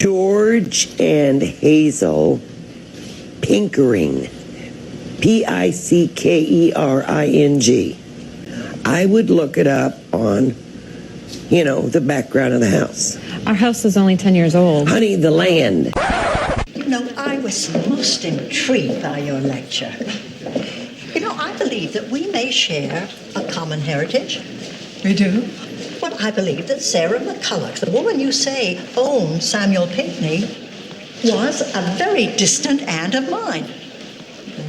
George and Hazel Pickering. Pickering. I would look it up on, the background of the house. Our house is only 10 years old. Honey, the land. I was most intrigued by your lecture. I believe that we may share a common heritage. We do? Well, I believe that Sarah McCulloch, the woman you say owned Samuel Pinckney, was a very distant aunt of mine.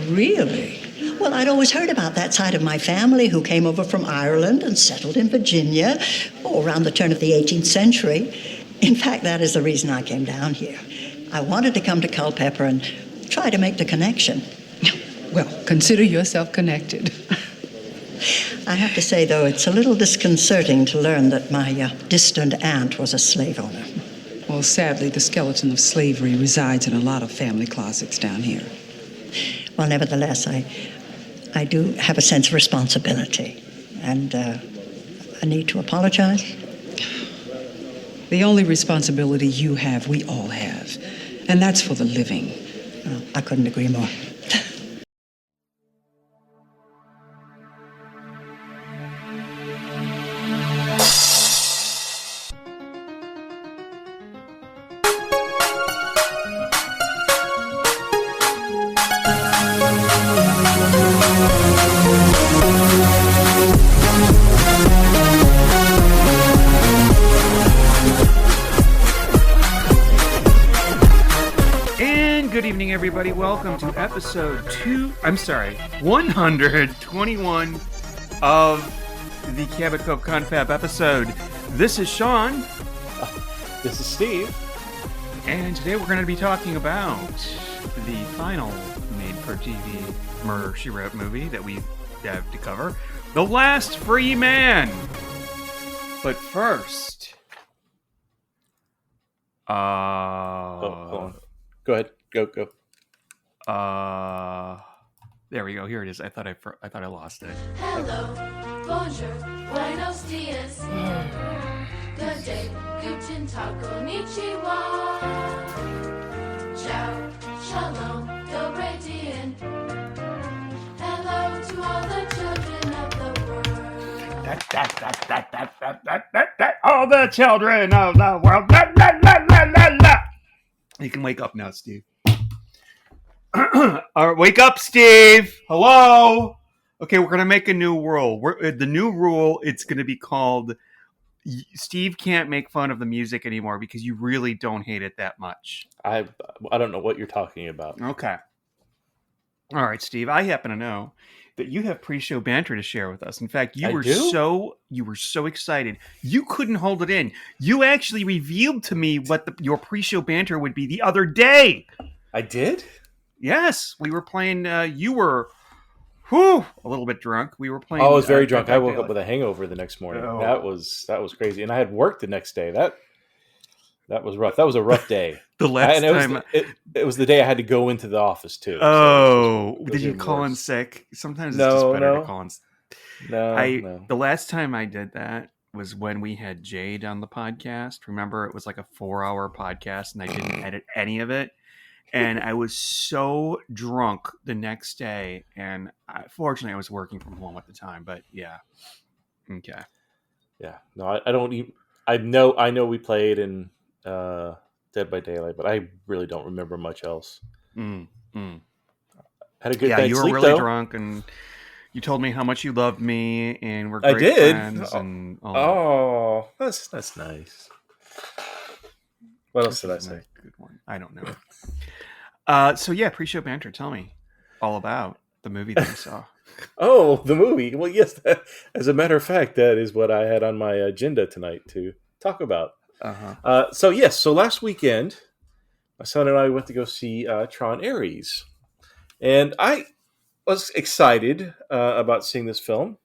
Really? Well, I'd always heard about that side of my family who came over from Ireland and settled in Virginia, around the turn of the 18th century. In fact, that is the reason I came down here. I wanted to come to Culpeper and try to make the connection. Well, consider yourself connected. I have to say, though, it's a little disconcerting to learn that my distant aunt was a slave owner. Well, sadly, the skeleton of slavery resides in a lot of family closets down here. Well, nevertheless, I do have a sense of responsibility, and I need to apologize. The only responsibility you have, we all have, and that's for the living. Well, I couldn't agree more. Everybody, welcome to episode 121 of the Cabot Cove Confab episode. This is Sean. This is Steve. And today we're going to be talking about the final made-for-TV Murder, She Wrote movie that we have to cover, The Last Free Man. But first... hold on. Go ahead. Go. There we go. Here it is. I thought I lost it. Hello, bonjour, buenos dias. Good day, guten tag, konnichiwa. Ciao, shalom, dobre dien. Hello to all the children of the world. All the children of the world. You can wake up now, Steve. All right, wake up, Steve. Hello. Okay, we're going to make a new rule. The new rule, it's going to be called Steve can't make fun of the music anymore because you really don't hate it that much. I don't know what you're talking about. Okay. All right, Steve. I happen to know that you have pre-show banter to share with us. In fact, you were so excited. You couldn't hold it in. You actually revealed to me what your pre-show banter would be the other day. I did? Yes, we were playing. You were, a little bit drunk. We were playing. Oh, I was very drunk. I woke up with a hangover the next morning. Oh. That was crazy, and I had work the next day. That was rough. That was a rough day. The last time, it was the day I had to go into the office too. Oh, so did you call in sick? Sometimes it's just better to call in. No. The last time I did that was when we had Jade on the podcast. Remember, it was like a 4-hour podcast, and I didn't edit any of it. And I was so drunk the next day, and fortunately, I was working from home at the time. But yeah, okay, yeah. No, I don't even. I know we played in Dead by Daylight, but I really don't remember much else. Had a good yeah, night's you were sleep, really though. Drunk, and you told me how much you loved me, and we're great I did. friends. And That's nice. What else did I say? Good one. I don't know. So yeah, pre-show banter. Tell me all about the movie that you saw. Oh, the movie. Well, yes. As a matter of fact, that is what I had on my agenda tonight to talk about. So last weekend, my son and I went to go see Tron Ares. And I was excited about seeing this film.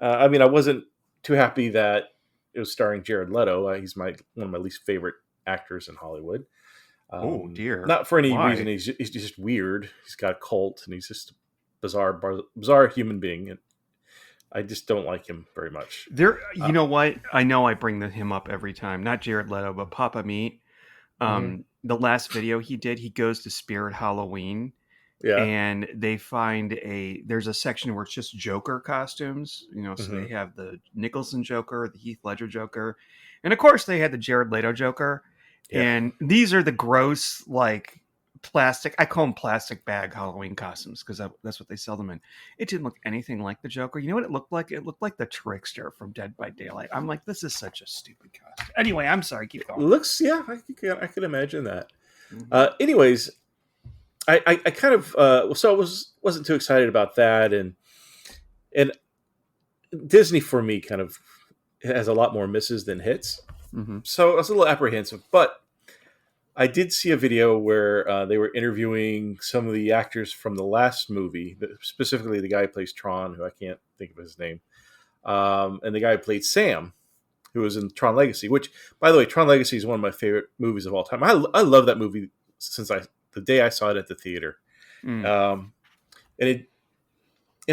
I wasn't too happy that it was starring Jared Leto. He's one of my least favorite actors in Hollywood. Oh, dear. Not for any Why? reason. He's just weird. He's got a cult, and he's just a bizarre human being. And I just don't like him very much. You know what? I know I bring him up every time. Not Jared Leto, but Papa Meat. The last video he did, he goes to Spirit Halloween, Yeah. and they find there's a section where it's just Joker costumes, so they have the Nicholson Joker, the Heath Ledger Joker, and of course they had the Jared Leto Joker. Yeah. And these are the gross, like, plastic, I call them plastic bag Halloween costumes because that's what they sell them in. It didn't look anything like the Joker. You know what it looked like? It looked like the Trickster from Dead by Daylight. I'm like, this is such a stupid costume. Anyway, I'm sorry, keep going. Looks, yeah, I could imagine that. Anyways, I kind of so I wasn't too excited about that, and Disney for me kind of has a lot more misses than hits. So I was a little apprehensive, but I did see a video where they were interviewing some of the actors from the last movie, specifically the guy who plays Tron, who I can't think of his name, and the guy who played Sam, who was in Tron Legacy, which, by the way, Tron Legacy is one of my favorite movies of all time. I love that movie since the day I saw it at the theater. And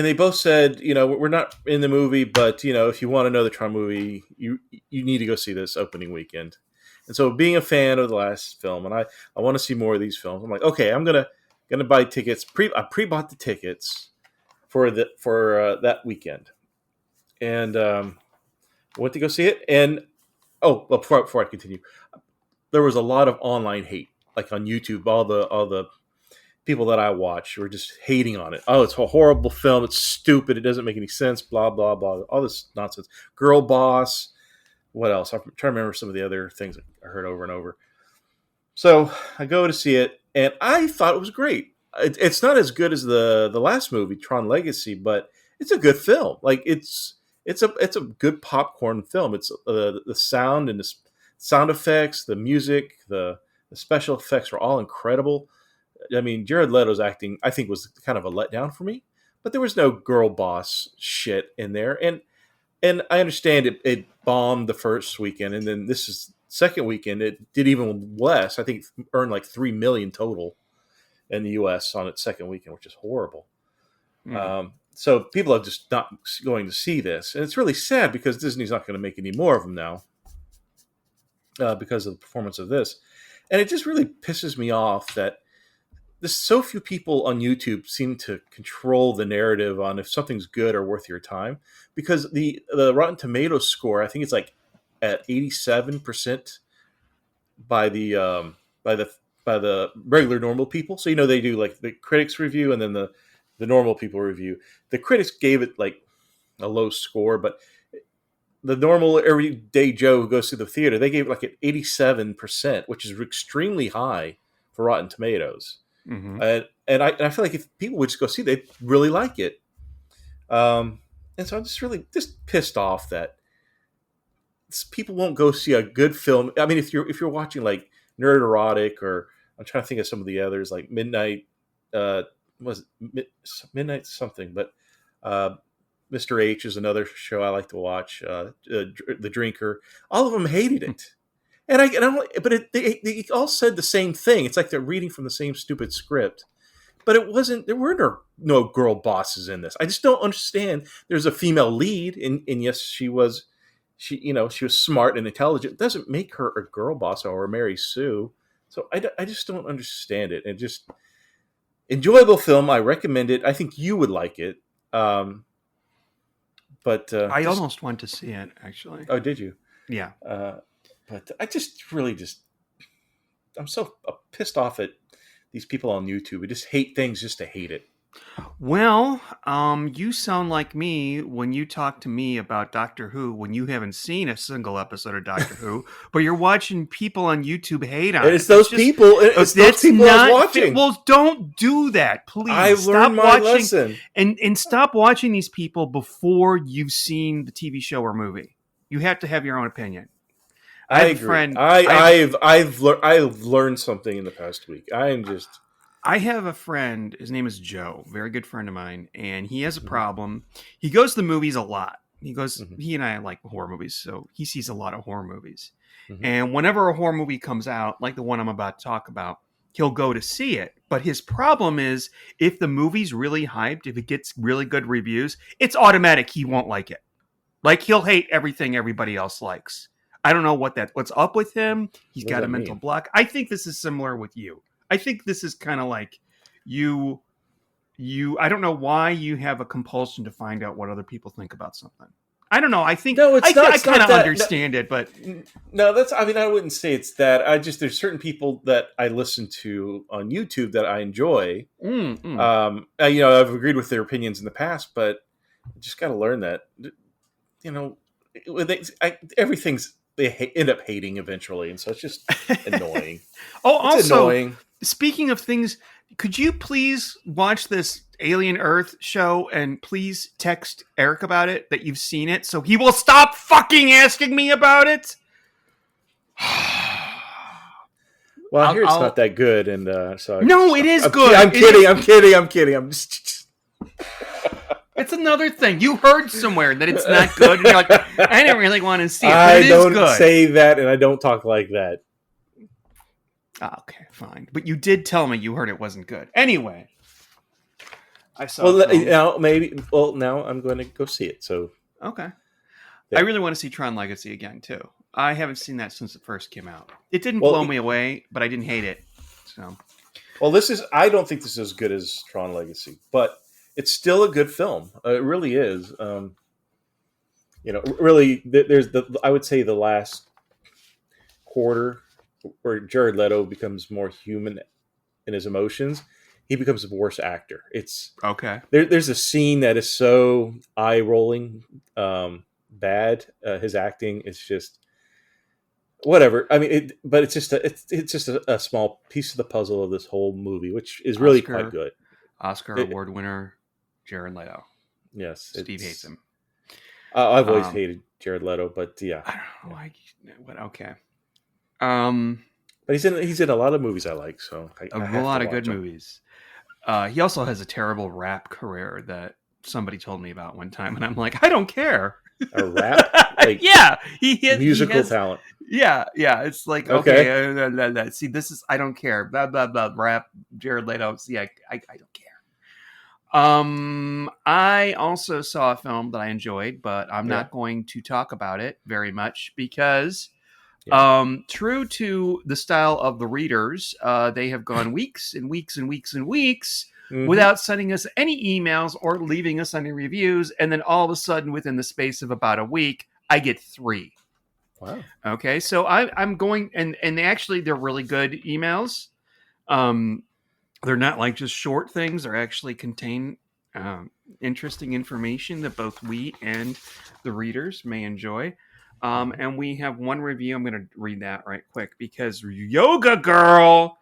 they both said, we're not in the movie, but, if you want to know the Tron movie, you need to go see this opening weekend. And so being a fan of the last film, and I want to see more of these films, I'm like, okay, I'm gonna buy tickets. I pre-bought the tickets for that weekend. And I went to go see it. And, before I continue, there was a lot of online hate, like on YouTube. All the people that I watch were just hating on it. Oh, it's a horrible film. It's stupid. It doesn't make any sense. Blah, blah, blah. All this nonsense. Girl boss. What else? I'm trying to remember some of the other things I heard over and over. So I go to see it, and I thought it was great. It's not as good as the last movie, Tron Legacy, but it's a good film. Like it's a good popcorn film. It's the sound and the sound effects, the music, the special effects are all incredible. I mean, Jared Leto's acting, I think, was kind of a letdown for me, but there was no girl boss shit in there. And I understand it bombed the first weekend, and then this is second weekend. It did even less. I think it earned like $3 million total in the U.S. on its second weekend, which is horrible. So people are just not going to see this, and it's really sad because Disney's not going to make any more of them now because of the performance of this. And it just really pisses me off that there's so few people on YouTube seem to control the narrative on if something's good or worth your time, because the Rotten Tomatoes score, I think it's like at 87% by the regular normal people. So they do like the critics review and then the normal people review. The critics gave it like a low score, but the normal everyday Joe who goes to the theater, they gave it like an 87%, which is extremely high for Rotten Tomatoes. And I feel like if people would just go see, they'd really like it. And so I'm just really pissed off that people won't go see a good film. I mean, if you're watching like Nerd Erotic, or I'm trying to think of some of the others, like Midnight, Midnight something, but Mr. H is another show I like to watch. The Drinker, all of them hated it. They all said the same thing. It's like they're reading from the same stupid script, but it wasn't. There were no girl bosses in this. I just don't understand. There's a female lead, and yes, she was smart and intelligent. It doesn't make her a girl boss or Mary Sue. So I just don't understand it. And just enjoyable film. I recommend it. I think you would like it. But I almost went to see it, actually. Oh, did you? Yeah. But I just really I'm so pissed off at these people on YouTube who just hate things just to hate it. Well, you sound like me when you talk to me about Doctor Who when you haven't seen a single episode of Doctor Who, but you're watching people on YouTube hate on it. It's those people. It's those people I was watching. Well, don't do that, please. I've learned my lesson. And stop watching these people before you've seen the TV show or movie. You have to have your own opinion. I agree. I've learned something in the past week. I have a friend. His name is Joe, very good friend of mine, and he has a problem. He goes to the movies a lot. He and I like horror movies, so he sees a lot of horror movies. And whenever a horror movie comes out, like the one I'm about to talk about, he'll go to see it. But his problem is, if the movie's really hyped, if it gets really good reviews, it's automatic he won't like it. Like, he'll hate everything everybody else likes. I don't know what's up with him. He's What got does a that mental mean? block. I think this is similar with you. I think this is kind of like you. I don't know why you have a compulsion to find out what other people think about something. I don't know. I think No, it's not. I It's kind not of that. understand it, but No, that's. I mean, I wouldn't say it's that. There's certain people that I listen to on YouTube that I enjoy. I've agreed with their opinions in the past, but I just got to learn that. You know, everything's they end up hating eventually, and so it's just annoying. Oh, It's also, annoying. speaking of things, could you please watch this Alien Earth show and please text Eric about it that you've seen it so he will stop fucking asking me about it? Well, I hear it's I'll- not that good, and so No, it is I'm good. I'm It kidding. is- I'm kidding. I'm just. It's another thing. You heard somewhere that it's not good, and you're like, I didn't really want to see it, but I it is don't good. say that, and I don't talk like that. Oh, okay, fine. But you did tell me you heard it wasn't good. Anyway, I saw. Well, a film. now maybe. Well, now I'm going to go see it. So Okay. Yeah. I really want to see Tron Legacy again too. I haven't seen that since it first came out. It didn't Well, blow me away, but I didn't hate it. So well, this is. I don't think this is as good as Tron Legacy, but it's still a good film. It really is. Really, there's I would say the last quarter where Jared Leto becomes more human in his emotions. He becomes a worse actor. It's okay. there's a scene that is so eye rolling, bad. His acting is just whatever. I mean, but it's just a small piece of the puzzle of this whole movie, which is really quite good. Oscar award winner Jared Leto. Yes, Steve hates him. I've always hated Jared Leto, but yeah, I don't know why. But okay. But he's in a lot of movies I like, so I have A lot to of good watch 'em. movies. He also has a terrible rap career that somebody told me about one time, and I'm like, I don't care. A rap, like Yeah, he musical has, talent. Yeah. It's like okay. See, this is I don't care. Blah blah blah. Rap. Jared Leto. See, I don't care. I also saw a film that I enjoyed, but I'm not going to talk about it very much because, true to the style of the readers, they have gone weeks and weeks and weeks and weeks without sending us any emails or leaving us any reviews, and then all of a sudden, within the space of about a week, I get 3. Wow. Okay, so I'm going, and actually, they're really good emails. They're not like just short things. They actually contain interesting information that both we and the readers may enjoy. And we have one review. I'm going to read that right quick because Yoga Girl,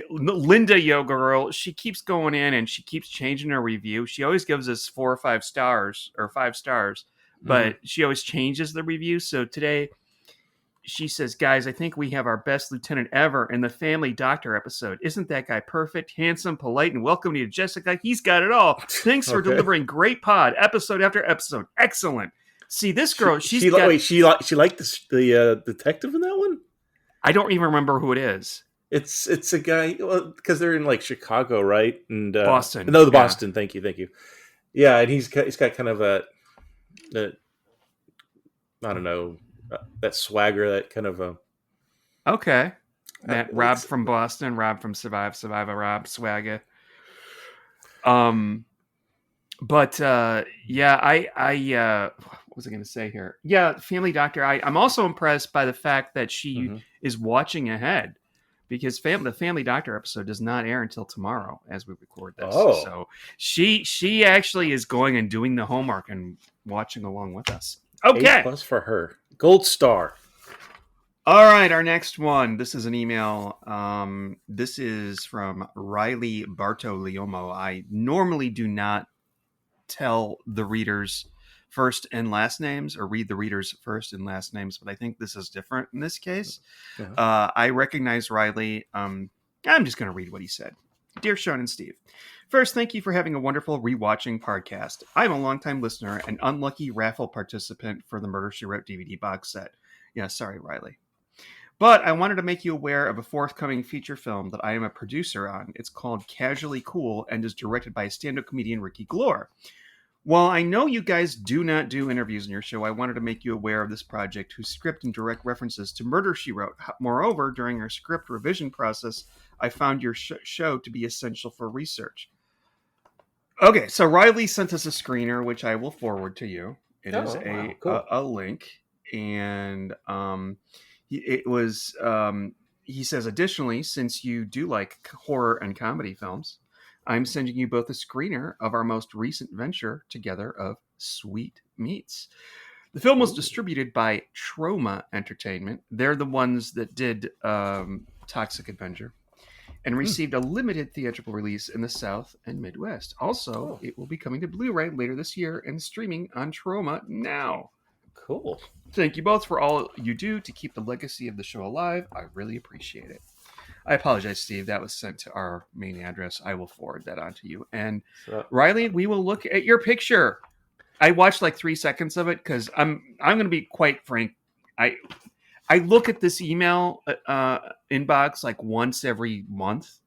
Linda Yoga Girl, she keeps going in and she keeps changing her review. She always gives us 4 or 5 stars or 5 stars, but she always changes the review. So today, she says, guys, I think we have our best lieutenant ever in the Family Doctor episode. Isn't that guy perfect, handsome, polite, and welcoming to Jessica? He's got it all. Thanks for delivering great pod, episode after episode. Excellent. See, this girl, she liked the detective in that one? I don't even remember who it is. It's a guy, because they're in like Chicago, right? And Boston. No, Boston. Thank you. Yeah, and he's got kind of a I don't know, that swagger, that kind of okay. That Rob from Boston, Rob from Survivor, Rob swagger. But what was I going to say here? Yeah, Family Doctor. I'm also impressed by the fact that she is watching ahead, because the Family Doctor episode does not air until tomorrow as we record this. Oh. So she actually is going and doing the homework and watching along with us. Okay. A+ for her. Gold star. All right, our next one. This is an email. This is from Riley Bartoliomo. I normally do not tell the readers first and last names or read the readers first and last names, but I think this is different in this case. I recognize Riley. I'm just going to read what he said. Dear Sean and Steve, first, thank you for having a wonderful rewatching podcast. I'm a longtime listener and unlucky raffle participant for the Murder, She Wrote DVD box set. Yeah, sorry, Riley. But I wanted to make you aware of a forthcoming feature film that I am a producer on. It's called Casually Cool and is directed by stand-up comedian Ricky Glore. While I know you guys do not do interviews in your show, I wanted to make you aware of this project whose script and direct references to Murder, She Wrote. Moreover, during our script revision process, I found your show to be essential for research. Okay, so Riley sent us a screener, which I will forward to you. It is cool. a link, and he says, additionally, since you do like horror and comedy films, I'm sending you both a screener of our most recent venture together of Sweet Meats. The film was distributed by Troma Entertainment. They're the ones that did Toxic Avenger, and received a limited theatrical release in the South and Midwest. Also, it will be coming to Blu-ray later this year and streaming on Troma now. Cool. Thank you both for all you do to keep the legacy of the show alive. I really appreciate it. I apologize, Steve. That was sent to our main address. I will forward that on to you. And Riley, we will look at your picture. I watched like 3 seconds of it because I'm going to be quite frank. I look at this email inbox like once every month.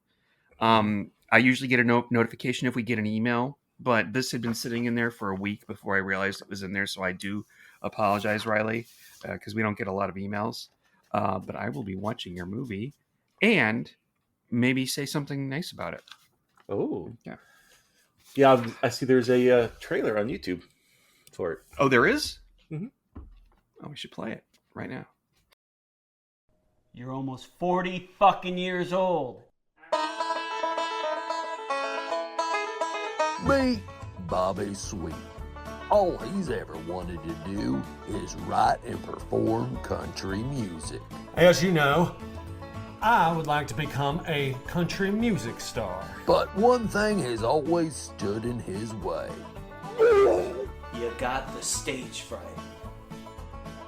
I usually get a notification if we get an email, but this had been sitting in there for a week before I realized it was in there. So I do apologize, Riley, because we don't get a lot of emails. But I will be watching your movie and maybe say something nice about it. Oh, yeah. I see. There's a trailer on YouTube for it. Oh, there is? Mm-hmm. Oh, we should play it right now. You're almost 40 fucking years old. Meet Bobby Sweet. All he's ever wanted to do is write and perform country music. As you know, I would like to become a country music star. But one thing has always stood in his way. You got the stage fright.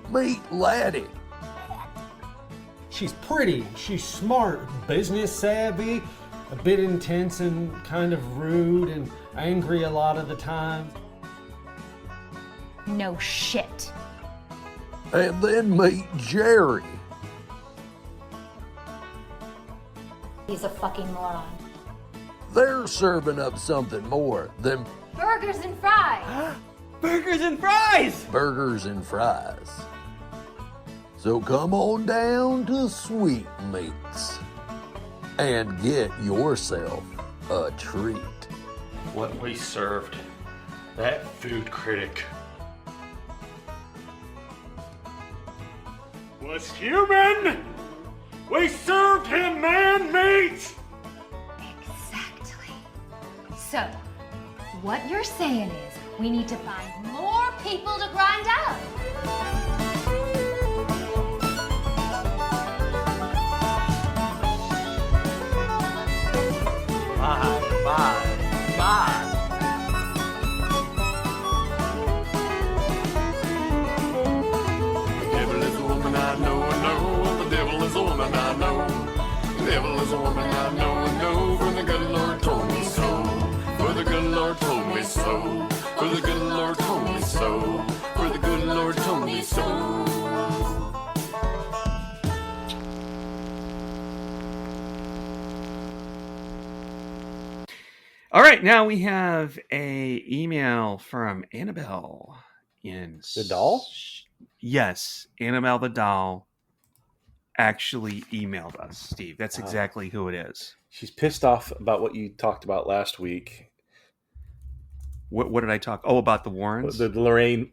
Meet Laddie. She's pretty, she's smart, business savvy, a bit intense and kind of rude and angry a lot of the time. No shit. And then meet Jerry. He's a fucking moron. They're serving up something more than Burgers and fries. Burgers and fries! burgers and fries. So come on down to Sweet Meats and get yourself a treat. What we served that food critic was human. We served him man meat. Exactly. So, what you're saying is we need to find more people to grind up. Bye. The devil is a woman I know. The devil is a woman I know. The devil is a woman I know. For the good Lord told me so. For the good Lord told me so. For the good Lord told me so. For the good Lord told me so. All right, now we have a email from Annabelle in The doll? Yes, Annabelle the doll actually emailed us, Steve. That's exactly who it is. She's pissed off about what you talked about last week. What did I talk? Oh, about the Warrens? The Lorraine,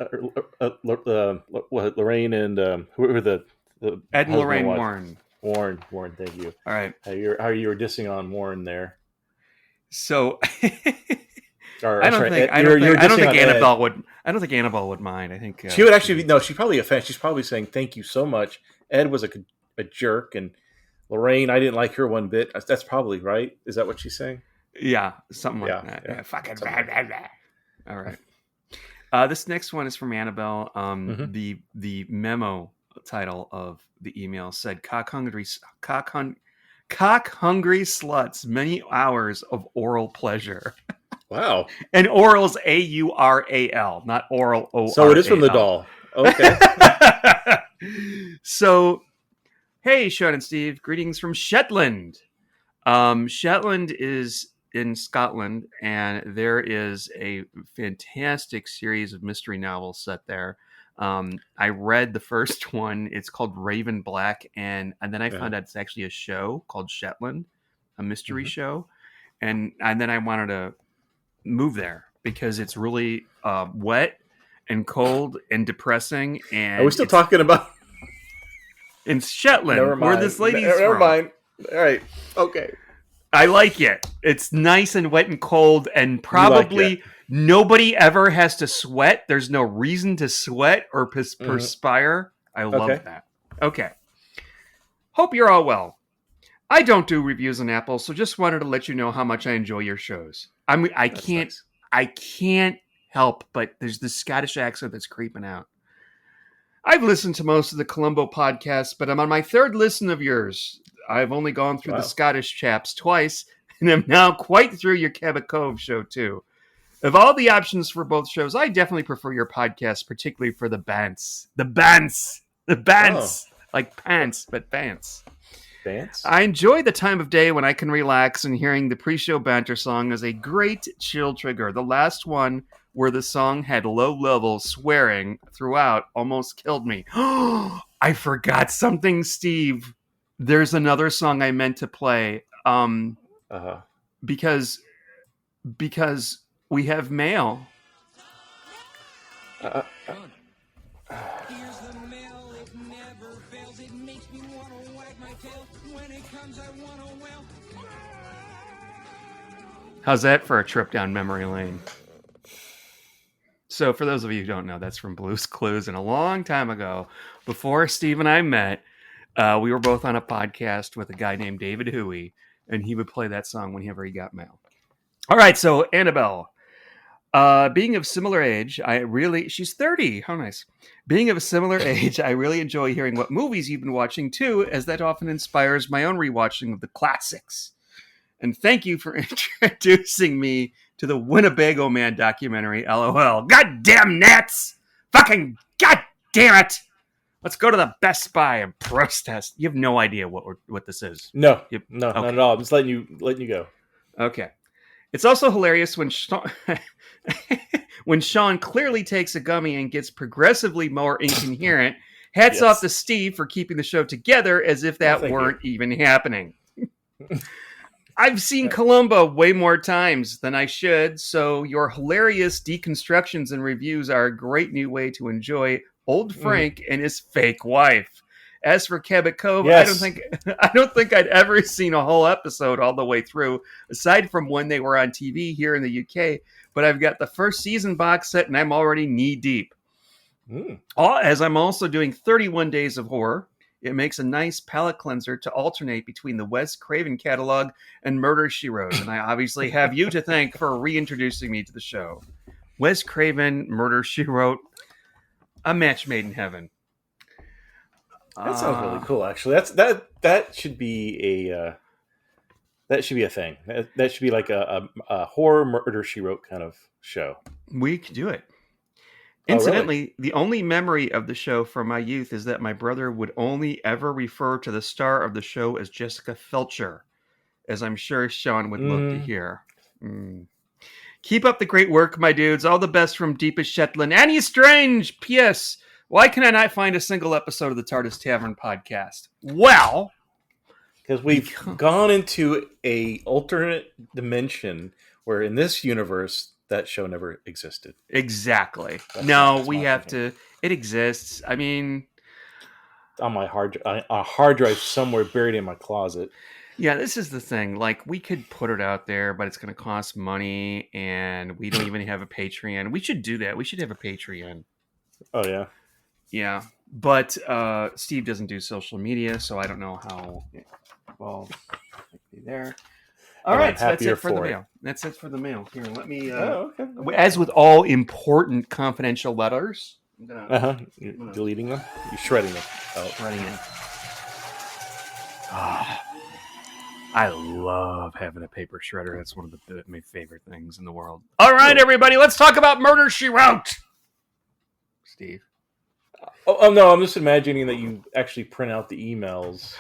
Lorraine and who were the Ed and husband Lorraine and wife? Warren. Warren. Thank you. All right. How you were dissing on Warren there. So Or, I don't think Annabelle would. I don't think Annabelle would mind. I think she would actually. No, she's probably offended. She's probably saying thank you so much. Ed was a jerk, and Lorraine, I didn't like her one bit. That's probably right. Is that what she's saying? Yeah, something like that. Yeah. Yeah, fucking blah, blah, blah. All right. This next one is from Annabelle. The memo title of the email said cock hungry sluts, many hours of oral pleasure. Wow. And oral's AURAL, not oral O. So it is from the doll. Okay. So, hey, Sean and Steve, greetings from Shetland. Shetland is in Scotland, and there is a fantastic series of mystery novels set there. I read the first one. It's called Raven Black, and then I found out it's actually a show called Shetland, a mystery show, and then I wanted to move there because it's really wet and cold and depressing. And are we still talking about in Shetland, Never mind. where this lady's Never from? mind. All right. Okay. I like it. It's nice and wet and cold, and probably nobody ever has to sweat. There's no reason to sweat or perspire. I love that. Okay. Hope you're all well. I don't do reviews on Apple, so just wanted to let you know how much I enjoy your shows. I can't help but there's this Scottish accent that's creeping out. I've listened to most of the Columbo podcasts, but I'm on my third listen of yours. I've only gone through the Scottish chaps twice, and I'm now quite through your Cabot Cove show, too. Of all the options for both shows, I definitely prefer your podcast, particularly for the bants. The bants! The bants! Like pants, but bants. Bants? I enjoy the time of day when I can relax, and hearing the pre-show banter song is a great chill trigger. The last one, where the song had low-level swearing throughout, almost killed me. I forgot something, Steve. There's another song I meant to play. Because we have mail. How's that for a trip down memory lane? So for those of you who don't know, that's from Blue's Clues. And a long time ago, before Steve and I met, we were both on a podcast with a guy named David Huey, and he would play that song whenever he got mail. All right, so Annabelle. Being of similar age, she's 30. How nice. Being of a similar age, I really enjoy hearing what movies you've been watching too, as that often inspires my own rewatching of the classics. And thank you for introducing me to the Winnebago Man documentary, LOL. Goddamn Nats! Fucking goddamn it! Let's go to the Best Buy and protest. You have no idea what this is. No, not at all. I'm just letting you go. Okay. It's also hilarious when Sean clearly takes a gummy and gets progressively more incoherent. Hats off to Steve for keeping the show together as if that weren't even happening. I've seen Columbo way more times than I should, so your hilarious deconstructions and reviews are a great new way to enjoy Old Frank and his fake wife. As for Cabot Cove, I don't think I'd ever seen a whole episode all the way through, aside from when they were on TV here in the UK. But I've got the first season box set, and I'm already knee deep. As I'm also doing 31 Days of Horror, it makes a nice palate cleanser to alternate between the Wes Craven catalog and Murder, She Wrote. And I obviously have you to thank for reintroducing me to the show. Wes Craven, Murder, She Wrote, a match made in heaven. That sounds really cool. Actually, that should be a thing. That should be like a horror Murder, She Wrote kind of show. We could do it. Oh, Incidentally, really? The only memory of the show from my youth is that my brother would only ever refer to the star of the show as Jessica Felcher, as I'm sure Sean would love to hear. Keep up the great work, my dudes. All the best from deepest Shetland. Annie Strange! P.S. Why can I not find a single episode of the TARDIS Tavern podcast? Well, because we've gone into a alternate dimension where in this universe that show never existed. Exactly. We have to. It exists. I mean, on my hard drive somewhere buried in my closet. Yeah, this is the thing. Like, we could put it out there, but it's going to cost money, and we don't even have a Patreon. We should do that. We should have a Patreon. Oh yeah. Yeah, but Steve doesn't do social media, so I don't know how well be there. All right, so that's it for the mail. That's it for the mail. Here, let me. Okay. As with all important confidential letters, I'm gonna. You're deleting them. You're shredding them. Shredding it. I love having a paper shredder. That's one of my favorite things in the world. All right, everybody, let's talk about Murder, She Wrote. Steve. Oh no! I'm just imagining that you actually print out the emails.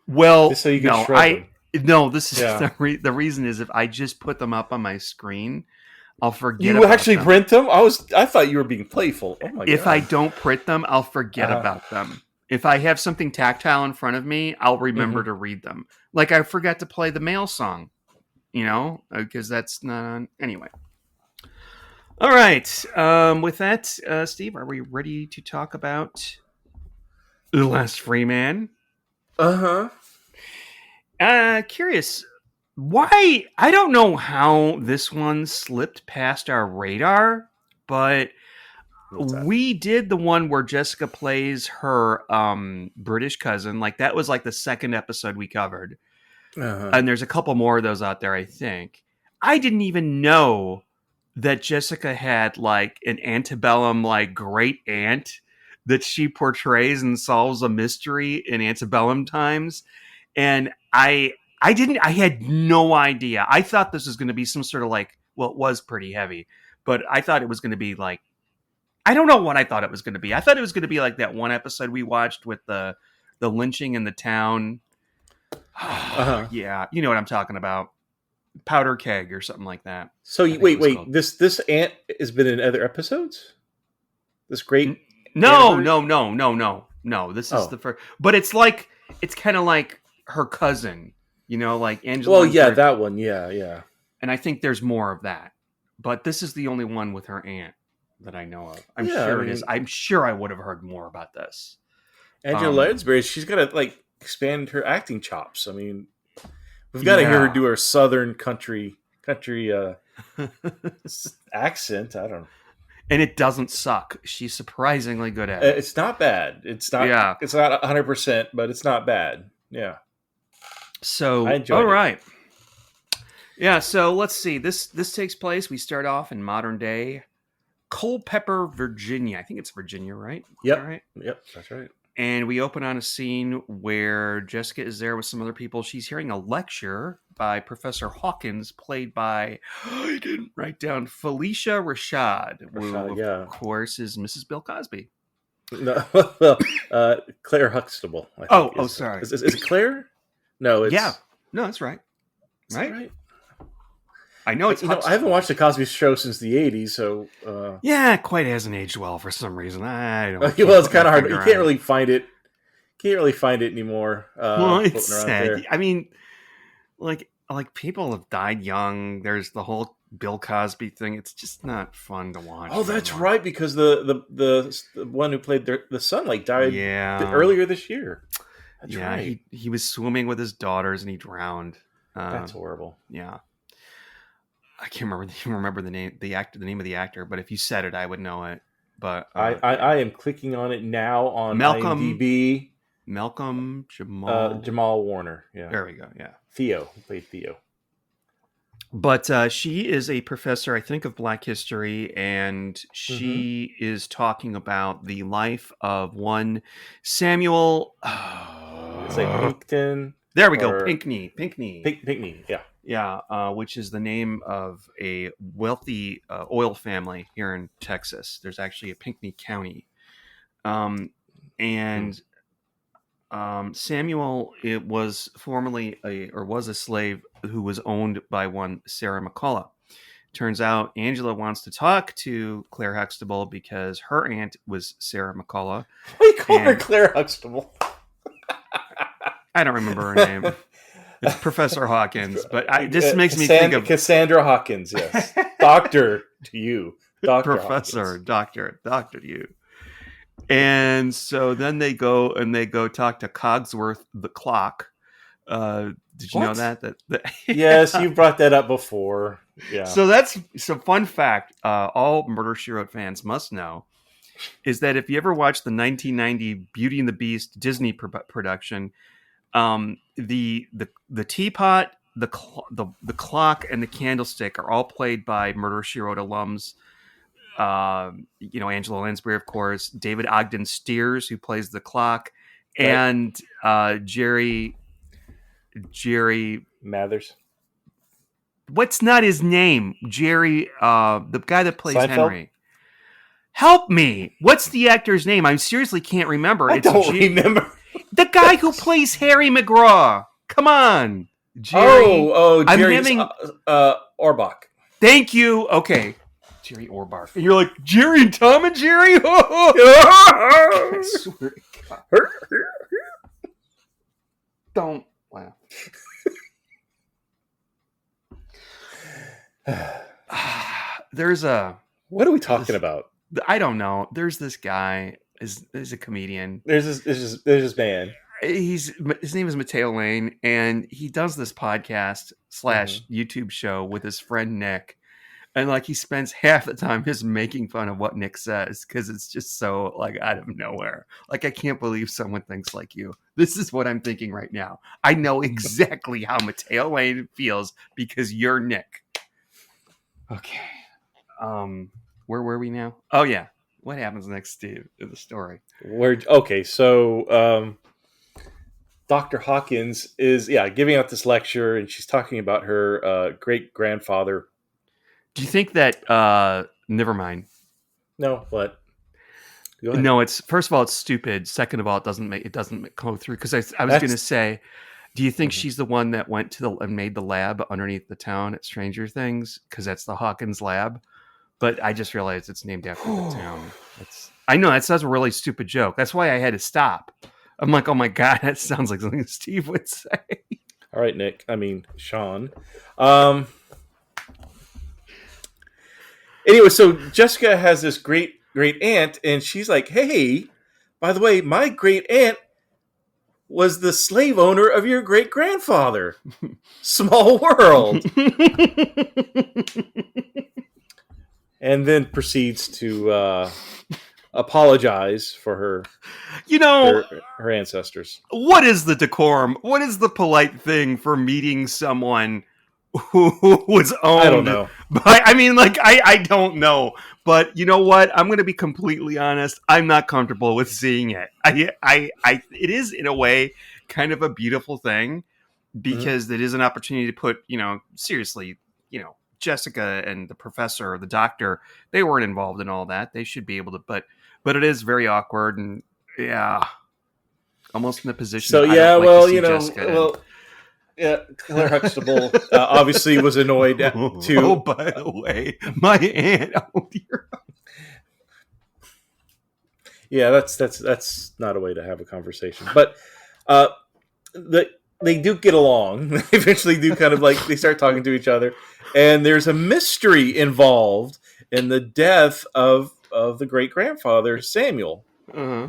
Well, just so you can shred them. No, this is the reason is if I just put them up on my screen, I'll forget. You about actually them. print them? I thought you were being playful. Oh my god! If I don't print them, I'll forget about them. If I have something tactile in front of me, I'll remember to read them. Like I forgot to play the mail song, because that's not on anyway. All right. With that, Steve, are we ready to talk about The Last Free Man? Curious. Why? I don't know how this one slipped past our radar, but we did the one where Jessica plays her British cousin. Like that was like the second episode we covered. And there's a couple more of those out there, I think. I didn't even know that Jessica had like an antebellum like great aunt that she portrays and solves a mystery in antebellum times. And I had no idea. I thought this was going to be some sort of like, well, it was pretty heavy, but I thought it was going to be like, I don't know what I thought it was going to be. I thought it was going to be like that one episode we watched with the lynching in the town. Yeah, you know what I'm talking about. Powder Keg or something like that. So wait. This aunt has been in other episodes? This great No. This is the first, but it's kind of like her cousin, like Angela. Well, yeah, that one, yeah. And I think there's more of that, but this is the only one with her aunt that I know of. I'm sure it is. I'm sure I would have heard more about this. Angela Lansbury, she's got to like expand her acting chops. I mean, we've got to hear her do her southern country accent. I don't know. And it doesn't suck. She's surprisingly good at it. It's not bad. It's not. Yeah. It's not 100%, but it's not bad. Yeah. So I enjoyed it. Right. Yeah. So let's see. This takes place. We start off in modern day Culpeper, Virginia. I think it's Virginia, right? Yep. Right. Yep. That's right. And we open on a scene where Jessica is there with some other people. She's hearing a lecture by Professor Hawkins, played by, I didn't write down, Felicia Rashad, who, of course, is Mrs. Bill Cosby. No, well, Claire Huxtable. Sorry. Is it Claire? No, it's... Yeah. No, that's right. Right? I know it's I haven't watched the Cosby Show since the 80s, so... Yeah, it quite hasn't aged well for some reason. I don't know. Well, it's kind of hard. You can't really find it. Can't really find it anymore. Well, it's sad. I mean, like people have died young. There's the whole Bill Cosby thing. It's just not fun to watch. Oh, that's right, because the one who played the son died earlier this year. That's right. He was swimming with his daughters and he drowned. That's horrible. Yeah. I can't remember the name of the actor, but if you said it, I would know it. But I am clicking on it now on IMDb. Malcolm Jamal Jamal Warner. Yeah, there we go. Yeah, Theo. He played Theo. But she is a professor, I think, of Black history, and she is talking about the life of one Samuel. It's like Pinkton. There we go, Pinckney. Pinckney. Yeah. Yeah, which is the name of a wealthy oil family here in Texas. There's actually a Pinckney County. Samuel, it was formerly was a slave who was owned by one Sarah McCullough. Turns out Angela wants to talk to Claire Huxtable because her aunt was Sarah McCullough. Why do you call her Claire Huxtable? I don't remember her name. It's Professor Hawkins, but this makes me think of Cassandra Hawkins. Yes, doctor to you, Dr. Professor, Hawkins. doctor to you. And so then they go talk to Cogsworth the clock. Did you know that? Yes, you brought that up before. Yeah. So that's fun fact. All Murder, She Wrote fans must know is that if you ever watched the 1990 Beauty and the Beast Disney production. The teapot, the clock, and the candlestick are all played by Murder, She Wrote alums. Angela Lansbury, of course, David Ogden Stiers, who plays the clock, and Jerry Mathers. What's not his name? Jerry, the guy that plays Seinfeld? Henry. Help me! What's the actor's name? I seriously can't remember. I don't remember. The guy who plays Harry McGraw. Come on. Jerry. Oh, I'm Jerry having. Orbach. Thank you. Okay, Jerry Orbach. And you're like Jerry and Tom and Jerry. I swear to God. Don't laugh. There's a. What are we talking about? I don't know. There's this guy. Is a comedian. There's this man. His name is Mateo Lane, and he does this podcast / YouTube show with his friend Nick, and like he spends half the time just making fun of what Nick says because it's just so like out of nowhere. Like I can't believe someone thinks like you. This is what I'm thinking right now. I know exactly how Mateo Lane feels because you're Nick. Okay. Where were we now? Oh yeah. What happens next, Steve, in the story? So Dr. Hawkins is giving out this lecture, and she's talking about her great grandfather. Do you think that? Never mind. No, what? Go ahead. No, it's first of all, it's stupid. Second of all, it doesn't go through because I was going to say, do you think she's the one that went to and made the lab underneath the town at Stranger Things? Because that's the Hawkins lab. But I just realized it's named after the town. I know that's a really stupid joke. That's why I had to stop. I'm like, oh my God, that sounds like something Steve would say. All right, Nick. I mean, Sean. Anyway, so Jessica has this great aunt, and she's like, hey, by the way, my great aunt was the slave owner of your great grandfather. Small world. And then proceeds to apologize for her, her ancestors. What is the decorum? What is the polite thing for meeting someone who was owned? I don't know. I don't know. But you know what? I'm going to be completely honest. I'm not comfortable with seeing it. It is in a way kind of a beautiful thing because it is an opportunity to put, seriously, Jessica and the professor or the doctor, they weren't involved in all that. They should be able to, but it is very awkward and almost in the position. So Jessica Claire Huxtable obviously was annoyed too. Oh, by the way, my aunt owned your. Yeah, that's not a way to have a conversation. But they do get along. They eventually do kind of they start talking to each other. And there's a mystery involved in the death of the great grandfather Samuel. Uh-huh.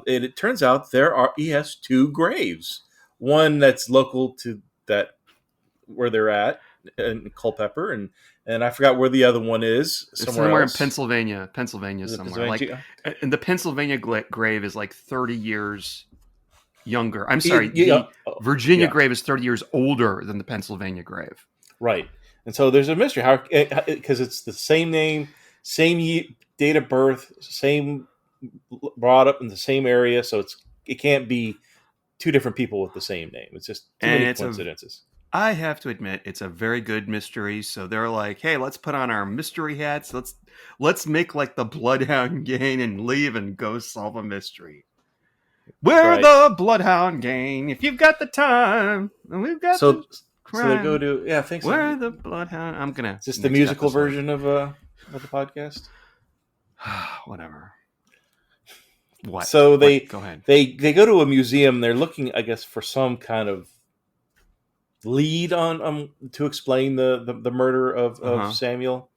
And it turns out he has two graves. One that's local to that where they're at in Culpeper, and I forgot where the other one is. Somewhere else. In Pennsylvania somewhere. And the Pennsylvania grave is like 30 years younger. I'm sorry, the Virginia grave is 30 years older than the Pennsylvania grave. Right. And so there's a mystery how because it's the same name, same date of birth, same brought up in the same area, so it can't be two different people with the same name. It's just too many coincidences. I have to admit, it's a very good mystery. So they're like, "Hey, let's put on our mystery hats. Let's make like the Bloodhound Gang and leave and go solve a mystery." We're the Bloodhound Gang. If you've got the time, and we've got the crime. So they go to thanks. We're the Bloodhound. I'm gonna. Is this the musical version of the podcast? Whatever. What? So go ahead. They go to a museum. They're looking, I guess, for some kind of lead on to explain the murder of Samuel.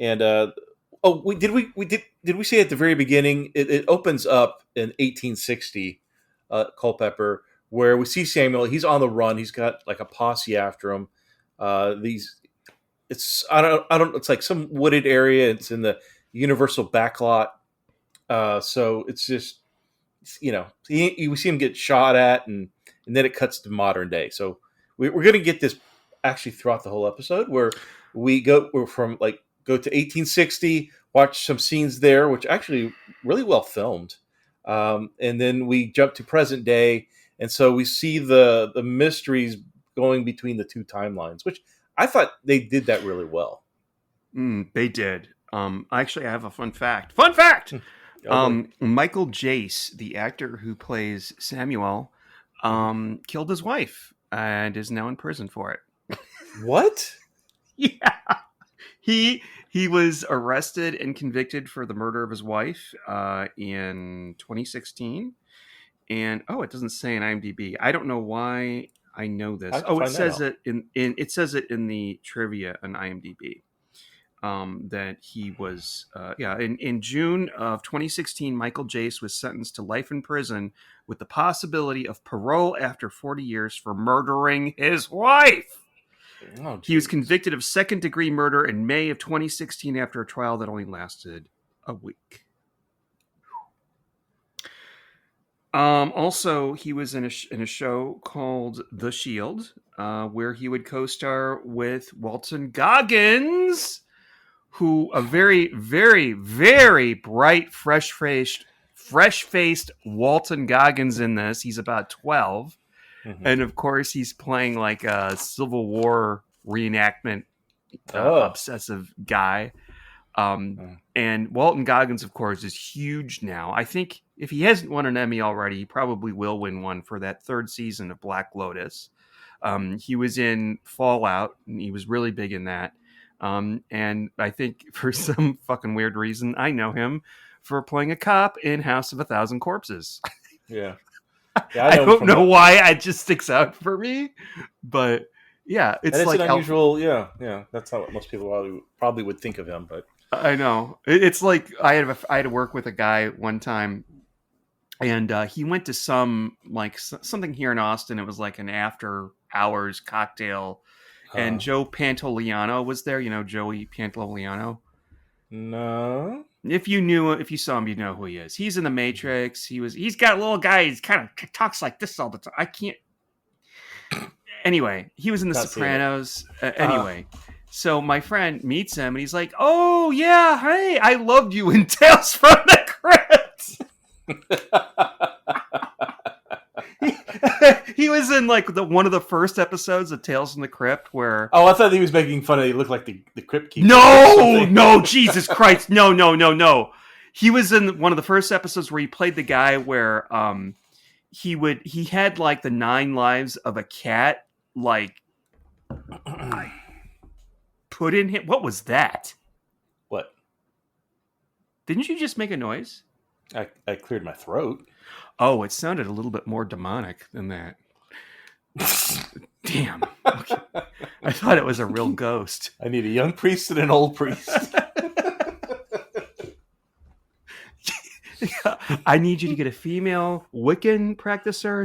And did we say at the very beginning it opens up in 1860, Culpeper, where we see Samuel. He's on the run. He's got like a posse after him. It's like some wooded area. It's in the Universal backlot. So it's just, we see him get shot at, and then it cuts to modern day. So we're going to get this actually throughout the whole episode, where we're from go to 1860, watch some scenes there, which actually really well filmed, and then we jump to present day, and so we see the mysteries going between the two timelines, which I thought they did that really well. They did. Actually, I have a fun fact. Michael Jace, the actor who plays Samuel, killed his wife and is now in prison for it. What? Yeah. He was arrested and convicted for the murder of his wife in 2016. And it doesn't say in IMDb. I don't know why I know this. It says it it says it in the trivia on IMDb. That he was in June of 2016, Michael Jace was sentenced to life in prison with the possibility of parole after 40 years for murdering his wife. Oh, he was convicted of second-degree murder in May of 2016 after a trial that only lasted a week. Also, he was in a show called The Shield, where he would co-star with Walton Goggins, who a very, very, very bright, fresh-faced Walton Goggins in this. He's about 12. Mm-hmm. And of course, he's playing like a Civil War reenactment obsessive guy. And Walton Goggins, of course, is huge now. I think if he hasn't won an Emmy already, he probably will win one for that third season of Black Lotus. He was in Fallout, and he was really big in that. And I think for some fucking weird reason, I know him for playing a cop in House of a Thousand Corpses. Yeah. I don't know why it just sticks out for me, but yeah, it's like an unusual. Yeah, that's how most people probably would think of him. But I know it's like I had to work with a guy one time, and he went to something here in Austin. It was like an after hours cocktail, and Joe Pantoliano was there. You know Joey Pantoliano? No. If you saw him, you know who he is. He's in The Matrix. He's got a little guy. He's kind of talks like this all the time. I can't. Anyway, he was in The Sopranos. Anyway, so my friend meets him and he's like, "Oh yeah, hey, I loved you in Tales from the Crypt." He was in like one of the first episodes of Tales from the Crypt where... Oh, I thought he was making fun of he looked like the Crypt Keeper. No, Jesus Christ. No. He was in one of the first episodes where he played the guy where he had like the 9 lives of a cat like put in him. What was that? What? Didn't you just make a noise? I cleared my throat. Oh, it sounded a little bit more demonic than that. Damn. Okay. I thought it was a real ghost. I need a young priest and an old priest. I need you to get a female Wiccan practicer,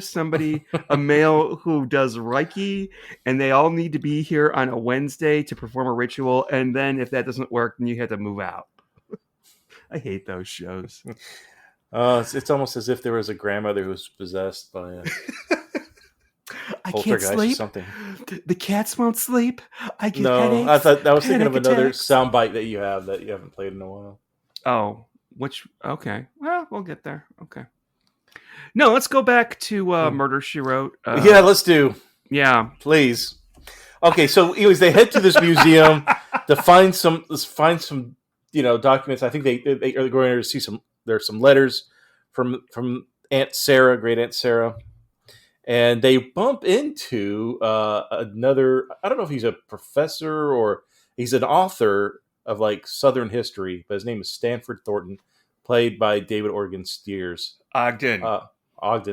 a male who does Reiki, and they all need to be here on a Wednesday to perform a ritual. And then if that doesn't work, then you have to move out. I hate those shows. It's almost as if there was a grandmother who was possessed by I can't sleep. Or something. The cats won't sleep. I get headaches. I thought I was thinking of another soundbite that you haven't played in a while. Oh, okay. Well, we'll get there. Okay. No, let's go back to Murder, She Wrote. Yeah, let's do. Yeah. Please. Okay, so anyways, they head to this museum to find some documents. I think they are going to see there's some letters from Aunt Sarah, great Aunt Sarah. And they bump into another, I don't know if he's a professor or he's an author of like Southern history, but his name is Stanford Thornton, played by David Organ Steers. Ogden,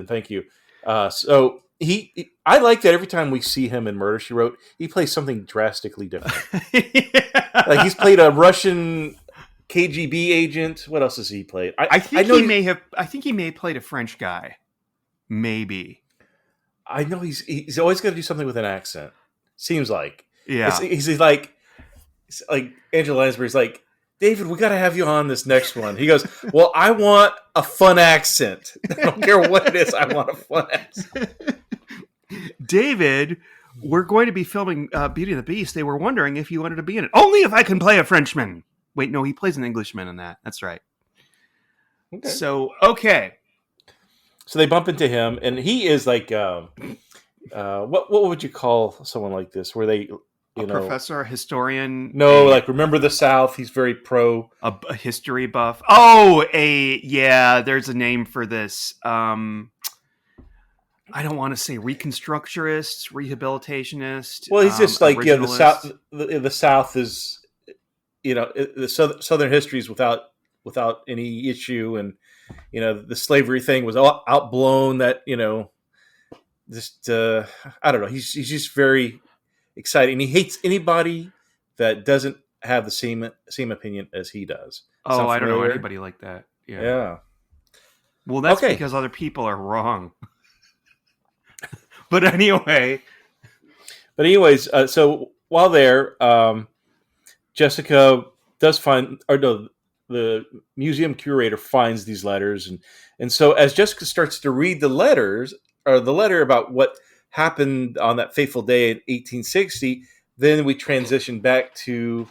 thank you. So I like that every time we see him in Murder, She Wrote, he plays something drastically different. Like he's played a Russian KGB agent. What else has he played? I think he may have played a French guy. Maybe. I know he's always got to do something with an accent. Seems like. Yeah. He's like Angela Lansbury's like, David, we got to have you on this next one. He goes, well, I want a fun accent. I don't care what it is. I want a fun accent. David, we're going to be filming Beauty and the Beast. They were wondering if you wanted to be in it. Only if I can play a Frenchman. Wait, no, he plays an Englishman in that. That's right. Okay. So, okay. So they bump into him, and he is like, what would you call someone like this? Where they, professor, a historian? No, like remember the South. He's very pro a history buff. Oh, there's a name for this. I don't want to say reconstructionist, rehabilitationist. Well, he's just like the South. Originalist. The South is, the Southern history is without any issue, and the slavery thing was all outblown. That just I don't know. He's just very exciting. He hates anybody that doesn't have the same opinion as he does. Oh, I don't know familiar? anybody like that. Yeah. Well, that's Okay. because other people are wrong. But anyways, so while there, Jessica does find, or no, the museum curator finds these letters, and so as Jessica starts to read the letters, or the letter about what happened on that fateful day in 1860, then we transition back to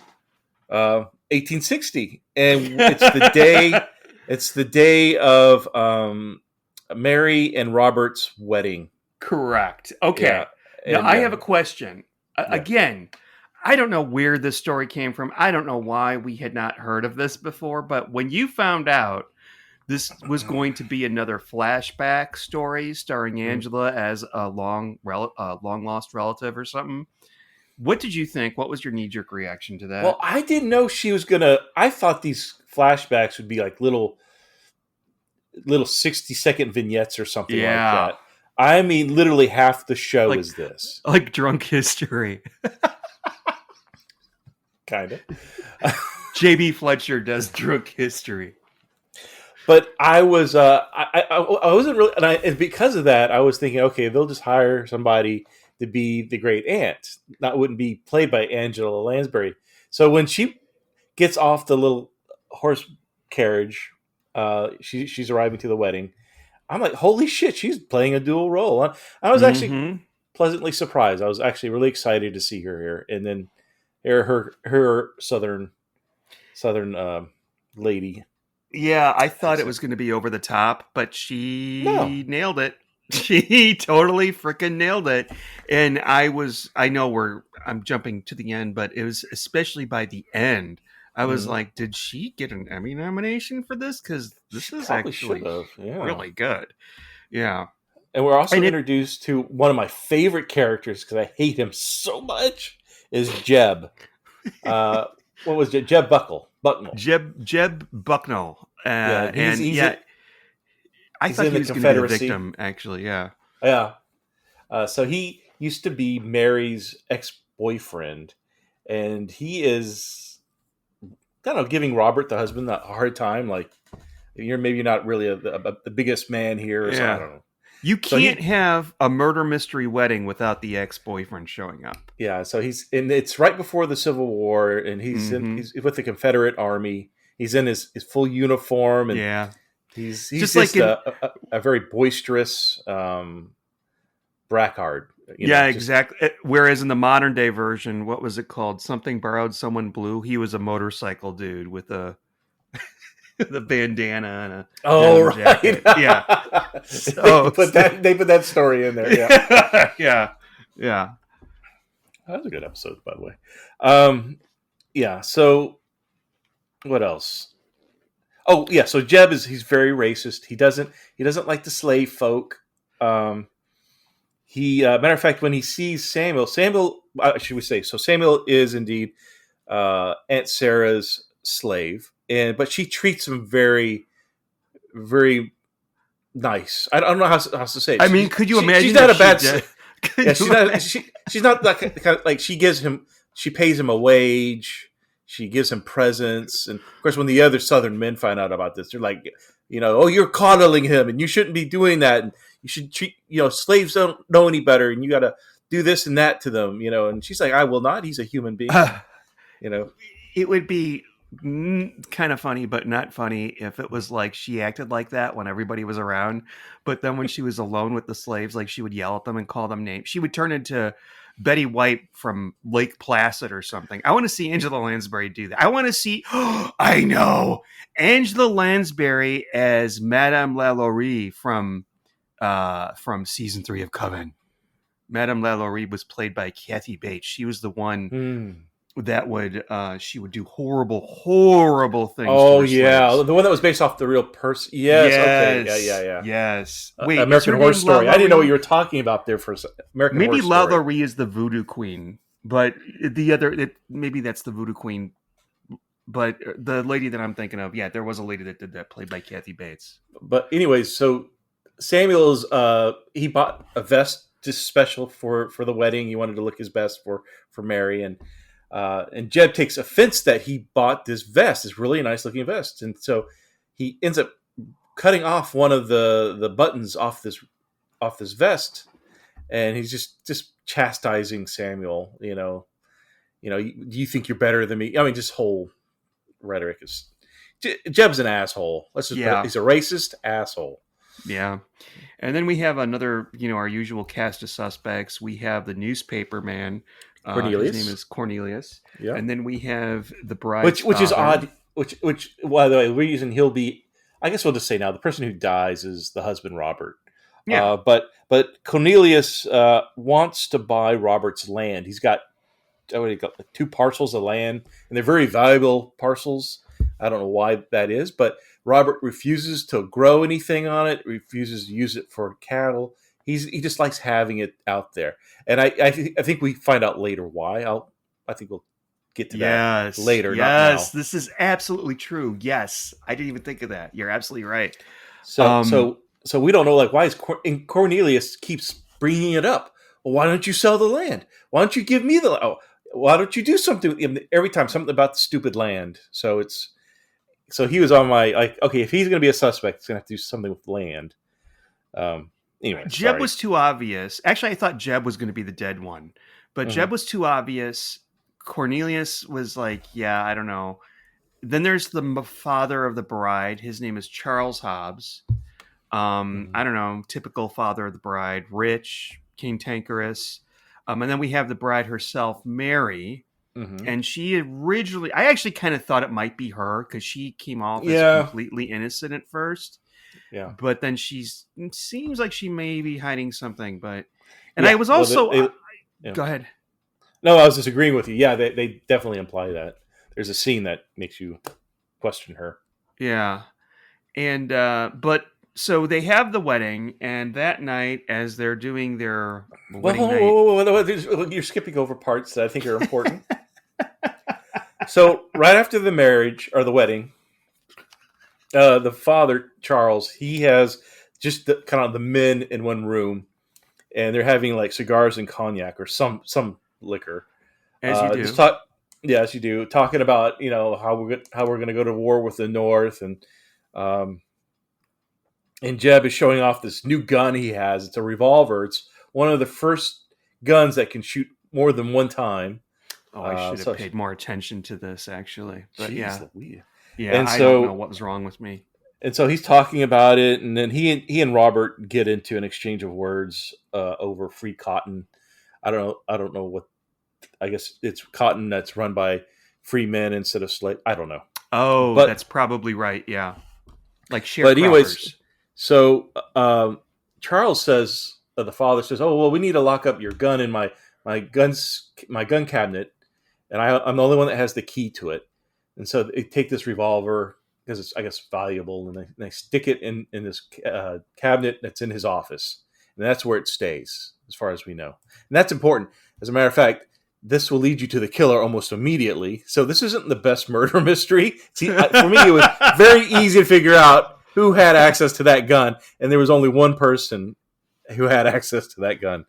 1860, and it's the day of Mary and Robert's wedding. correct. Okay. Yeah. Now, And, I have a question. yeah. Again, I don't know where this story came from. I don't know why we had not heard of this before, but when you found out this was going to be another flashback story starring Angela as a long lost relative or something, what did you think? What was your knee-jerk reaction to that? Well, I didn't know she was gonna. I thought these flashbacks would be like little 60-second vignettes or something like that. I mean, literally half the show is this. Like Drunk History. Kind of. J.B. Fletcher does Drunk History. But I was, I wasn't really, and because of that, I was thinking, okay, they'll just hire somebody to be the great aunt. That wouldn't be played by Angela Lansbury. So when she gets off the little horse carriage, she's arriving to the wedding. I'm like, holy shit, she's playing a dual role. I was actually pleasantly surprised. I was actually really excited to see her here, and then her southern lady. Yeah, I thought it was going to be over the top, but she nailed it. She totally freaking nailed it. And I know I'm jumping to the end, but it was especially by the end. I was like, did she get an Emmy nomination for this? Because this is actually really good. Yeah. And we're also introduced to one of my favorite characters, because I hate him so much, is Jeb. What was it? Jeb Bucknell. Jeb Bucknell. I thought he was going to be the victim, actually. Yeah. Yeah. So he used to be Mary's ex-boyfriend, and he is, I don't know, giving Robert, the husband, a hard time. Like, you're maybe not really the biggest man here. Or something. I don't know. You can't have a murder mystery wedding without the ex-boyfriend showing up. Yeah, so it's right before the Civil War, and he's with the Confederate Army. He's in his full uniform, and he's just like a very boisterous Bracard. Exactly. Whereas in the modern day version, what was it called? Something Borrowed, Someone Blue. He was a motorcycle dude with a the bandana and a jacket. Yeah. So they put that story in there. Yeah. Yeah. That was a good episode, by the way. Yeah. So what else? Oh yeah. So Jeb he's very racist. He doesn't like the slave folk. Matter of fact, when he sees Samuel, should we say? So Samuel is indeed Aunt Sarah's slave. But she treats him very, very nice. I don't know how to say it. I mean, could you imagine? She's not a bad. She's not that kind of, like, she pays him a wage. She gives him presents, and of course, when the other Southern men find out about this, they're like, oh, you're coddling him, and you shouldn't be doing that, and you should treat, slaves don't know any better, and you got to do this and that to them, And she's like, I will not. He's a human being. It would be kind of funny, but not funny if it was like she acted like that when everybody was around, but then when she was alone with the slaves, like, she would yell at them and call them names. She would turn into Betty White from Lake Placid or something. I want to see Angela Lansbury do that. I want to see I know Angela Lansbury as Madame Lalaurie from season 3 of Coven. Madame Lalaurie was played by Kathy Bates. She was the one that would she would do horrible things. Oh to her yeah, slaves. the one that was based off the real person. Yes. Okay. Yeah. Yes. Wait, is American her Horror name Story. I didn't know what LaLaurie? you were talking about there for a second. American Maybe Horror Story. LaLaurie is the voodoo queen, but the other maybe that's the voodoo queen. But the lady that I'm thinking of, yeah, there was a lady that did that, played by Kathy Bates. But anyways, so Samuel's he bought a vest just special for the wedding. He wanted to look his best for Mary, and Jeb takes offense that he bought this vest, this really nice looking vest, and so he ends up cutting off one of the buttons off this vest, and he's just chastising Samuel. Do you think you're better than me? I mean, just whole rhetoric is. Jeb's an asshole. He's a racist asshole. Yeah. And then we have another, our usual cast of suspects. We have the newspaper man. Cornelius. His name is Cornelius. Yeah. And then we have the bride. Which is odd. Which, by the way, the reason he'll be, I guess we'll just say now, the person who dies is the husband, Robert. Yeah. But Cornelius wants to buy Robert's land. He's got, two parcels of land, and they're very valuable parcels. I don't know why that is, but Robert refuses to grow anything on it, refuses to use it for cattle. He just likes having it out there. And I think we find out later why. I think we'll get to that later. Yes, this is absolutely true. Yes, I didn't even think of that. You're absolutely right. So we don't know why and Cornelius keeps bringing it up. Well, why don't you sell the land? Why don't you give me the? Why don't you do something every time? Something about the stupid land. So he was on my okay. If he's going to be a suspect, he's going to have to do something with land. Anyway, Jeb was too obvious. Actually, I thought Jeb was going to be the dead one, but Jeb was too obvious. Cornelius was like, yeah, I don't know. Then there's the father of the bride. His name is Charles Hobbs. I don't know, typical father of the bride, rich, cantankerous. And then we have the bride herself, Mary. And she originally, I actually kind of thought it might be her because she came off as completely innocent at first. Yeah. But then it seems like she may be hiding something. I was also, go ahead. No, I was just agreeing with you. Yeah, they definitely imply that. There's a scene that makes you question her. Yeah. And, so they have the wedding, and that night, as they're doing their wedding night... You're skipping over parts that I think are important. So right after the marriage, or the wedding, the father, Charles, he has just kind of the men in one room, and they're having like cigars and cognac or some liquor. As you do. As you do. Talking about, how we're going to go to war with the North, and Jeb is showing off this new gun he has. It's a revolver. It's one of the first guns that can shoot more than one time. Oh, I should have paid more attention to this, actually. But geez, and I don't know what was wrong with me. And so he's talking about it, and then he and Robert get into an exchange of words over free cotton. I don't know what. I guess it's cotton that's run by free men instead of slave. I don't know. Oh, but that's probably right. Yeah, like sharecroppers. But anyways. So Charles says, the father says, "Oh, well, we need to lock up your gun in my gun cabinet, and I'm the only one that has the key to it." And so they take this revolver because it's, I guess, valuable, and they stick it in this cabinet that's in his office, and that's where it stays, as far as we know. And that's important. As a matter of fact, this will lead you to the killer almost immediately. So this isn't the best murder mystery. See, for me, it was very easy to figure out who had access to that gun, and there was only one person who had access to that gun.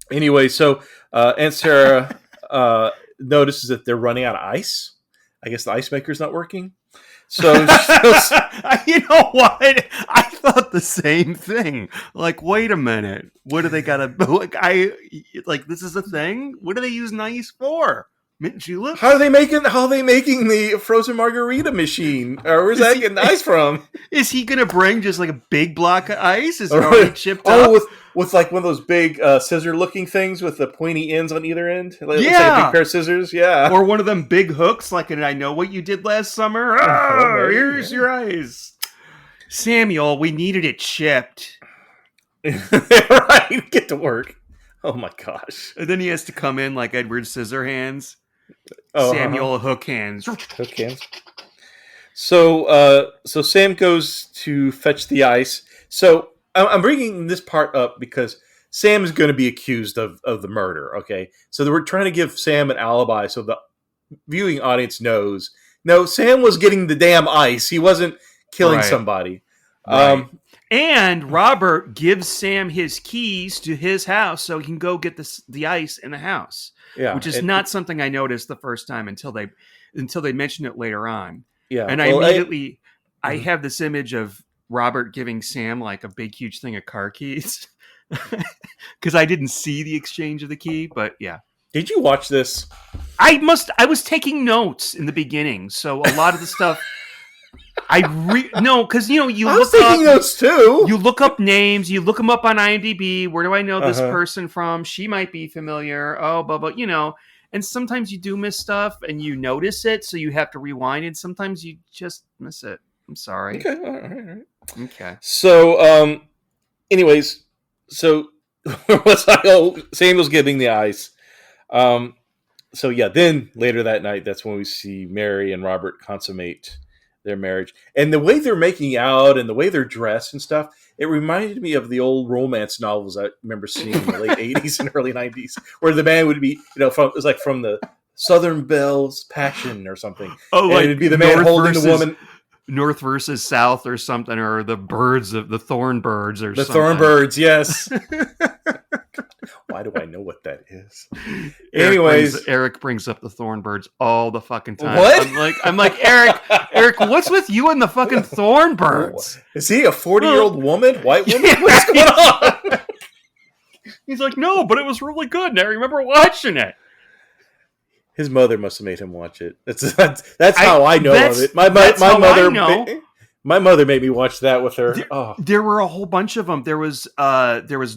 Anyway, so Aunt Sarah notices that they're running out of ice. I guess the ice maker's not working. So you know what? I thought the same thing. Like, wait a minute. What do they got to this is a thing? What do they use ice for? Mint juleps? How are they making the frozen margarita machine? Or where's that getting ice from? Is he gonna bring just like a big block of ice? Is it already chipped up? With like one of those big scissor looking things with the pointy ends on either end? Like, yeah, like a big pair of scissors, yeah. Or one of them big hooks, like in I Know What You Did Last Summer. Here's your ice. Samuel, we needed it chipped. Right, get to work. Oh my gosh. And then he has to come in like Edward Scissorhands. Oh, Samuel Hook Hands. Hook hands. So Sam goes to fetch the ice. So I'm bringing this part up because Sam is going to be accused of the murder. Okay, so we're trying to give Sam an alibi so the viewing audience knows. No, Sam was getting the damn ice. He wasn't killing somebody. Right. And Robert gives Sam his keys to his house so he can go get the ice in the house. Yeah, which is not something I noticed the first time until they mentioned it later on. Yeah, and I immediately I have this image of Robert giving Sam like a big huge thing of car keys because I didn't see the exchange of the key, but yeah. Did you watch this? I was taking notes in the beginning, so a lot of the stuff. No, because you was taking notes too. You look up names, you look them up on IMDb. Where do I know this person from? She might be familiar. Oh, blah. And sometimes you do miss stuff, and you notice it, so you have to rewind. And sometimes you just miss it. I'm sorry. Okay, all right. Okay. So, anyways, Samuel's giving the ice. So yeah, then later that night, that's when we see Mary and Robert consummate their marriage, and the way they're making out and the way they're dressed and stuff, it reminded me of the old romance novels I remember seeing in the late 80s and early 90s, where the man would be, it was like from the Southern Belle's Passion or something. Oh, and it'd be the man holding the woman. North versus South or something, or the birds of the thorn birds or the something. Thorn birds, yes. Why do I know what that is? Anyways, Eric brings up the thorn birds all the fucking time. What? I'm like Eric, what's with you and the fucking thorn birds? Is he a 40-year-old woman, white woman? Yeah. What's going on? He's like, no, but it was really good, and I remember watching it. His mother must have made him watch it. That's how I know of it. My mother made me watch that with her. There were a whole bunch of them. There was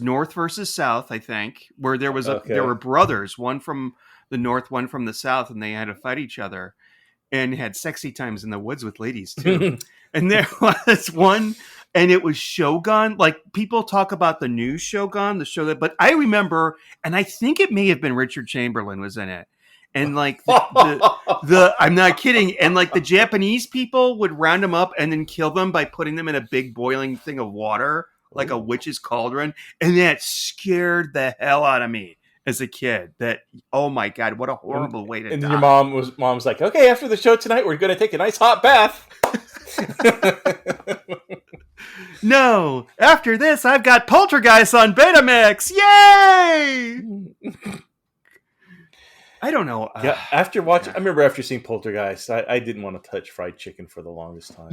North versus South, I think, where there were brothers, one from the North, one from the South, and they had to fight each other, and had sexy times in the woods with ladies too. And there was one, and it was Shogun. Like, people talk about the new Shogun, the show but I remember, and I think it may have been Richard Chamberlain was in it. And like the I'm not kidding. And like the Japanese people would round them up and then kill them by putting them in a big boiling thing of water, like a witch's cauldron. And that scared the hell out of me as a kid. That, oh my God, what a horrible way to die. And your mom's like, okay, after the show tonight, we're going to take a nice hot bath. No, after this, I've got Poltergeist on Betamax. Yay! I don't know. Yeah, I remember after seeing Poltergeist, I didn't want to touch fried chicken for the longest time.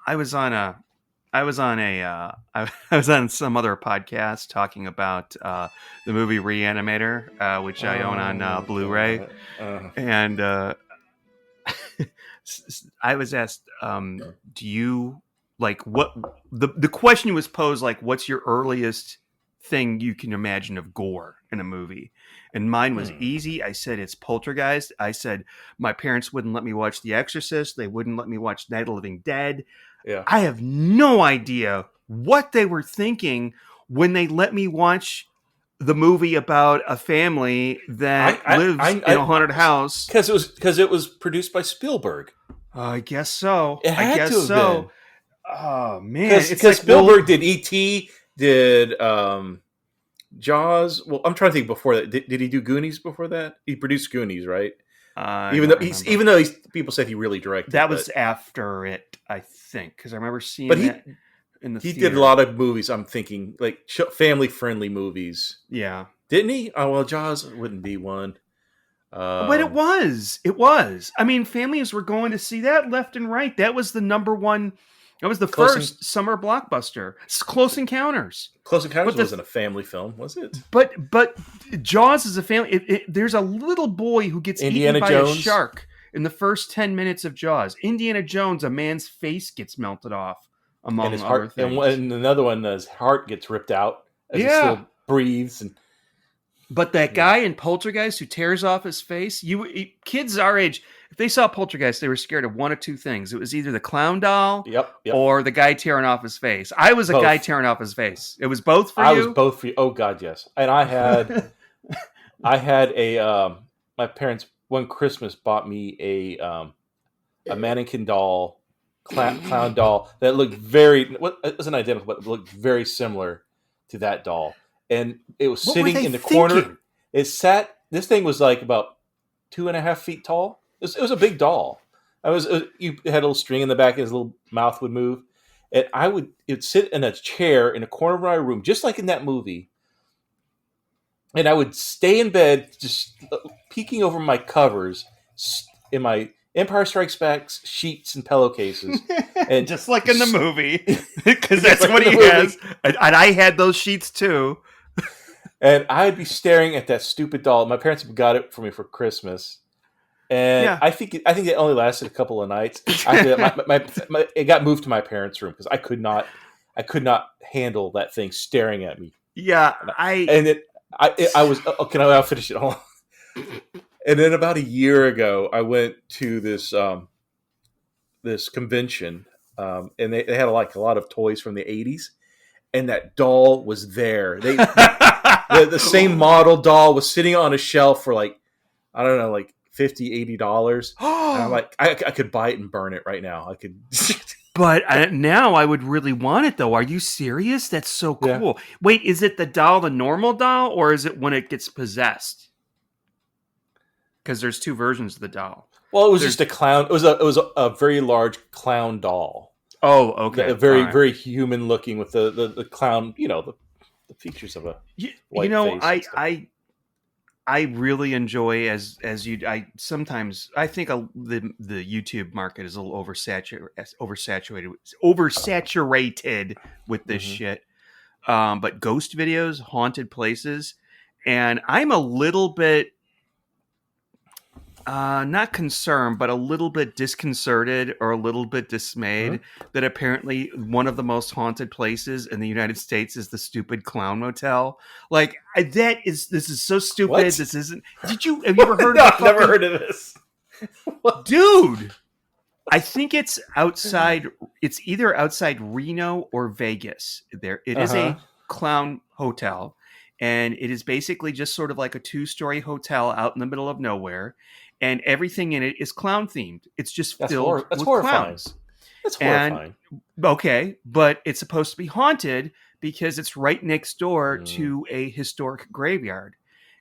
I was on some other podcast talking about the movie Reanimator, which I own on Blu-ray, and I was asked, "Do you like what?" The question was posed like, "What's your earliest thing you can imagine of gore in a movie?" And mine was easy. I said, it's Poltergeist. I said, my parents wouldn't let me watch The Exorcist. They wouldn't let me watch Night of the Living Dead. Yeah. I have no idea what they were thinking when they let me watch the movie about a family that lives in a haunted house. Because it was produced by Spielberg. I guess so. It had I guess to have so. been. Oh, man. Because Spielberg did E.T., did... Jaws. Well, I'm trying to think before that. Did he do Goonies before that? He produced Goonies, right? Even though people said he really directed. That was after it, I think, because I remember seeing that in the He theater. did a lot of movies. I'm thinking like family-friendly movies. Yeah, didn't he? Oh well, Jaws wouldn't be one. But it was. It was. I mean, families were going to see that left and right. That was the number one. That was the first summer blockbuster. Close Encounters. Close Encounters wasn't a family film, was it? But Jaws is a family. There's a little boy who gets eaten by a shark in the first 10 minutes of Jaws. Indiana Jones, a man's face gets melted off, among other things. And another one, his heart gets ripped out as he still breathes. And But that guy in Poltergeist who tears off his face, kids our age, if they saw Poltergeist, they were scared of one of two things. It was either the clown doll Yep. or the guy tearing off his face. I was a Both. guy tearing off his face. It was both for you? I was both for you. Oh, God, yes. And I had my parents, one Christmas, bought me a mannequin doll, clown doll that looked it wasn't identical, but it looked very similar to that doll. And it was sitting in the corner. This thing was like about 2.5 feet tall. It was a big doll. You had a little string in the back, and his little mouth would move. And it would sit in a chair in a corner of my room, just like in that movie. And I would stay in bed, just peeking over my covers in my Empire Strikes Back sheets and pillowcases. And just like in the movie, because that's what he has. And I had those sheets too. And I'd be staring at that stupid doll. My parents got it for me for Christmas. And I think it only lasted a couple of nights. After that, it got moved to my parents' room because I could not handle that thing staring at me. Yeah, I'll finish it. Hold on. And then about a year ago, I went to this convention, and they had a lot of toys from the 80s, and that doll was there. The same model doll was sitting on a shelf for like, I don't know, like $50, $80. And I'm like, I could buy it and burn it right now. I could. But now I would really want it, though. Are you serious? That's so cool. Yeah. Wait, is it the normal doll, or is it when it gets possessed? Because there's two versions of the doll. Well, it was just a clown. It was a very large clown doll. Oh, okay. Very human looking with the clown. The features of a white face. I really enjoy sometimes I think the YouTube market is a little oversaturated with this shit. But ghost videos, haunted places, and I'm a little bit not concerned, but a little bit disconcerted or a little bit dismayed that apparently one of the most haunted places in the United States is the stupid clown motel. Like this is so stupid. What? This isn't. Have you ever heard of it? Never heard of this. Dude, I think it's outside. It's either outside Reno or Vegas. It is a clown hotel, and it is basically just sort of like a 2-story hotel out in the middle of nowhere. And everything in it is clown themed. It's just filled with clowns. That's horrifying. Okay, but it's supposed to be haunted because it's right next door to a historic graveyard.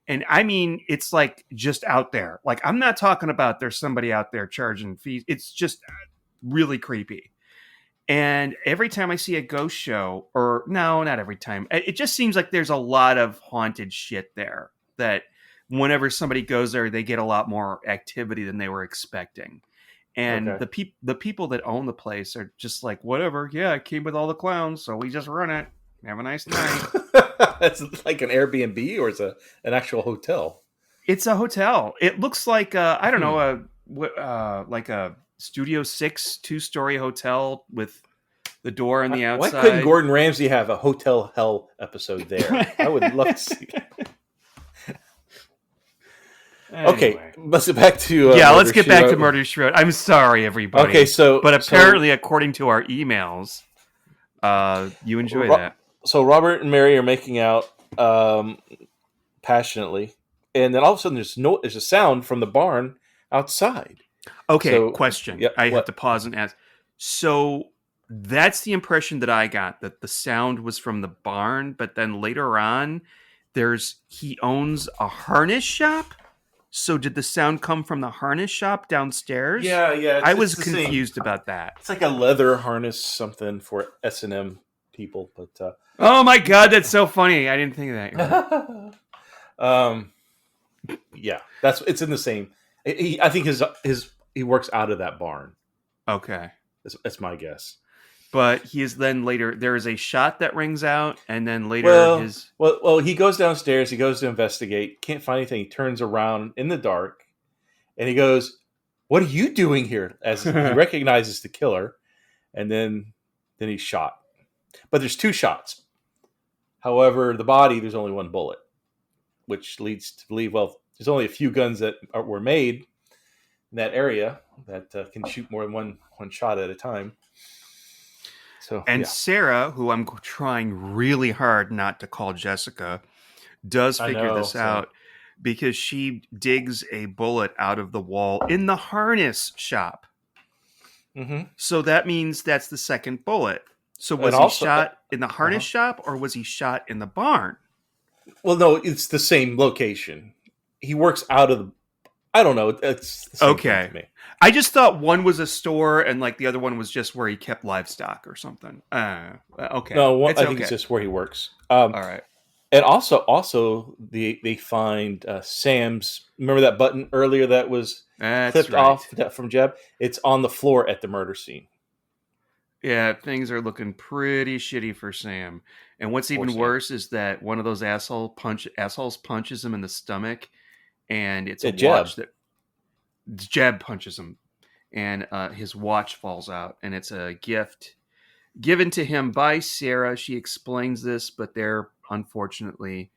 And I mean, it's like just out there. Like, I'm not talking about there's somebody out there charging fees. It's just really creepy. And every time I see a ghost show, or no, not every time, it just seems like there's a lot of haunted shit there that whenever somebody goes there, they get a lot more activity than they were expecting. And the people that own the place are just like, whatever. Yeah, it came with all the clowns, so we just run it. Have a nice night. That's like an Airbnb, or it's an actual hotel? It's a hotel. It looks like I don't know, like a Studio 6 2-story hotel with the door on the outside. Why couldn't Gordon Ramsay have a Hotel Hell episode there? I would love to see that. Anyway. Okay, let's get back to let's get back to Murder, She Wrote. I'm sorry, everybody. Okay, but apparently, according to our emails, you enjoy that. So Robert and Mary are making out passionately, and then all of a sudden there's a sound from the barn outside. Okay, question. I have to pause and ask. So that's the impression that I got, that the sound was from the barn, but then later on, he owns a harness shop. So did the sound come from the harness shop downstairs? Yeah. I was confused about that. It's like a leather harness, something for S&M people. But oh my god, that's so funny! I didn't think of that. Yeah, it's in the same. I think he works out of that barn. Okay, that's my guess. But he is then later. There is a shot that rings out, and then later Well, he goes downstairs. He goes to investigate. Can't find anything. He turns around in the dark, and he goes, "What are you doing here?" As he recognizes the killer, and then he's shot. But there's 2 shots. However, the body, there's only 1 bullet. which leads to believe, well, there's only a few guns that were made in that area that can shoot more than one shot at a time. So, And yeah. Sarah, who I'm trying really hard not to call Jessica, does figure this out because she digs a bullet out of the wall in the harness shop. Mm-hmm. So that means that's the second bullet. So was he shot in the harness shop or was he shot in the barn? Well, no, it's the same location. He works out of the... I don't know. It's the same thing to me. I just thought one was a store and like the other one was just where he kept livestock or something. Okay. No, I think it's just where he works. All right. And also they find Sam's... Remember that button earlier that was clipped off from Jeb? It's on the floor at the murder scene. Yeah, things are looking pretty shitty for Sam. And what's even worse is that one of those assholes punches him in the stomach, and it's a watch that Jeb punches him, and his watch falls out, and it's a gift given to him by Sarah. She explains this, but they're unfortunately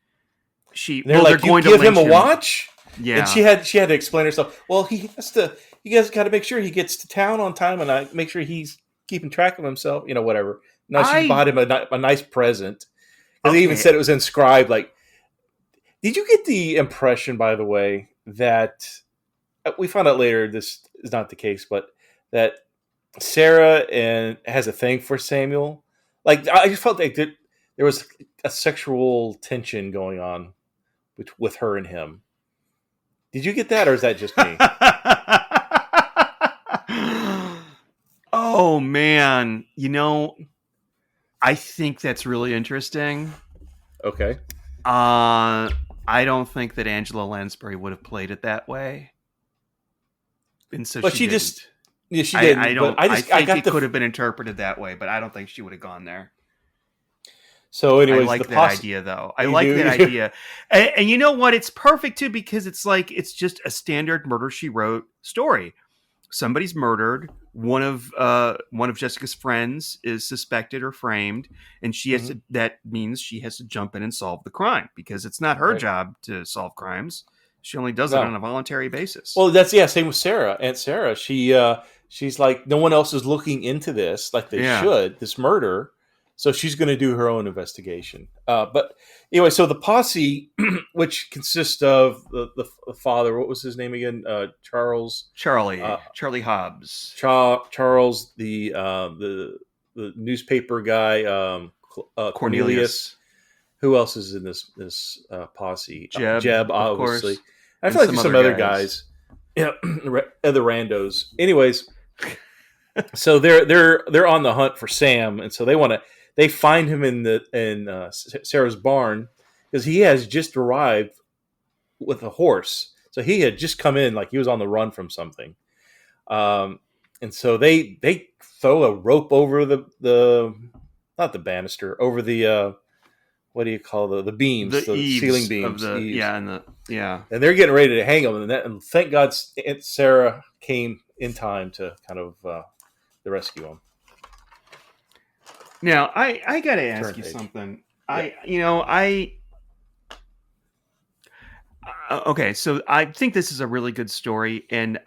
they're going to give him a watch. Yeah, and she had to explain herself. Well, you guys got to make sure he gets to town on time, and I make sure he's keeping track of himself, whatever. Now she bought him a nice present. Because they even said it was inscribed. Like, did you get the impression, by the way, that we found out later this is not the case, but that Sarah has a thing for Samuel? Like, I just felt like there was a sexual tension going on with her and him. Did you get that, or is that just me? Oh, man. I think that's really interesting. Okay. I don't think that Angela Lansbury would have played it that way. And so but she didn't. just... Yeah, she did. I think it could have been interpreted that way, but I don't think she would have gone there. So anyways, I like that idea, though. I like that idea. And you know what? It's perfect, too, because it's just a standard Murder, She Wrote story. Somebody's murdered. One of Jessica's friends is suspected or framed, and she has that means she has to jump in and solve the crime because it's not her job to solve crimes. She only does it on a voluntary basis. Well, same with Sarah. Aunt Sarah, she's like, no one else is looking into this like they should, this murder. So she's going to do her own investigation. But anyway, so the posse, which consists of the father, what was his name again? Charlie Hobbs. Charles, the newspaper guy, Cornelius. Who else is in this posse? Jeb, obviously. I feel like there's some other guys. Yeah, other randos. Anyways, so they're on the hunt for Sam, and so they find him in Sarah's barn because he has just arrived with a horse. So he had just come in like he was on the run from something. And so they throw a rope over the not the banister, over the what do you call the beams, the ceiling beams, and they're getting ready to hang him, and thank God Aunt Sarah came in time to kind of to rescue him. Now I got to ask you something. Okay, so I think this is a really good story, and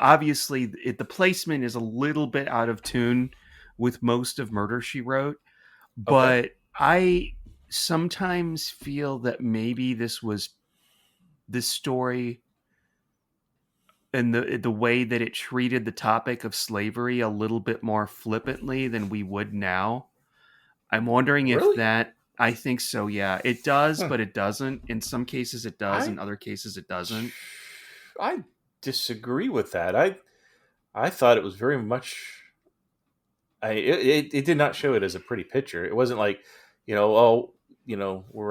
obviously the placement is a little bit out of tune with most of Murder, She Wrote, but I sometimes feel that maybe this story and the way that it treated the topic of slavery a little bit more flippantly than we would now. I'm wondering if that... I think so, yeah. It does, but it doesn't. In some cases it does, in other cases it doesn't. I disagree with that. I thought it was very much... It did not show it as a pretty picture. It wasn't like, we're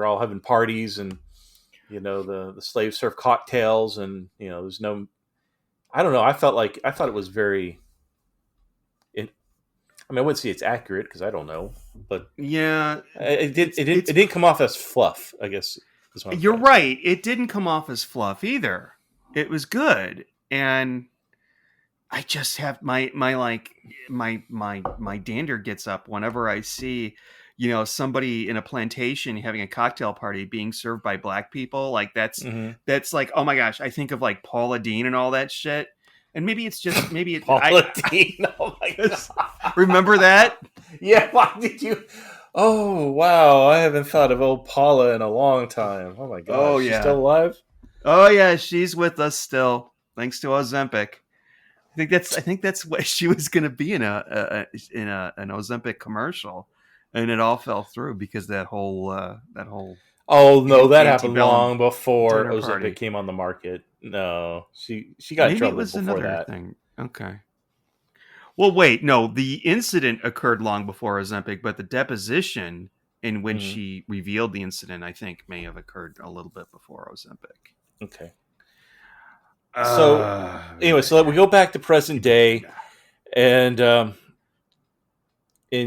all having parties and, the slaves serve cocktails and, there's no... I don't know. I thought it was very... I wouldn't say it's accurate because I don't know, but yeah, it didn't come off as fluff, I guess. You're right. It didn't come off as fluff either. It was good, and I just have my dander gets up whenever I see, somebody in a plantation having a cocktail party being served by black people. Like that's like, oh my gosh, I think of like Paula Deen and all that shit. And maybe it's Paula Deen. Oh my god. Remember that? Yeah, why did you? Oh wow, I haven't thought of old Paula in a long time. Oh my god. Oh, She's yeah. still alive? Oh yeah, she's with us still, thanks to Ozempic. I think that's what she was going to be in an Ozempic commercial, and it all fell through because that whole. Oh no, that happened antebellum long before dinner party. Ozempic came on the market. No, she got in trouble before that. Thing. Okay. Well, wait, no, the incident occurred long before Ozempic, but the deposition in which she revealed the incident, I think, may have occurred a little bit before Ozempic. Okay. So anyway, so we go back to present day, and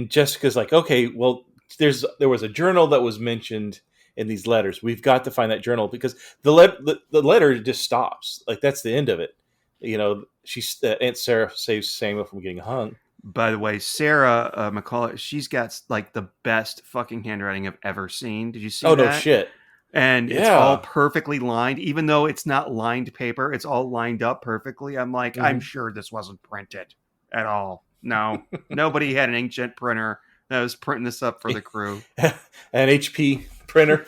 Jessica's like, okay, well, there was a journal that was mentioned in these letters. We've got to find that journal because the letter just stops. Like that's the end of it. Aunt Sarah saves Samuel from getting hung. By the way, Sarah McCullough, she's got like the best fucking handwriting I've ever seen. Did you see that? Oh no shit. And it's all perfectly lined, even though it's not lined paper. It's all lined up perfectly. I'm like, I'm sure this wasn't printed at all. No, nobody had an inkjet printer that was printing this up for the crew. An HP printer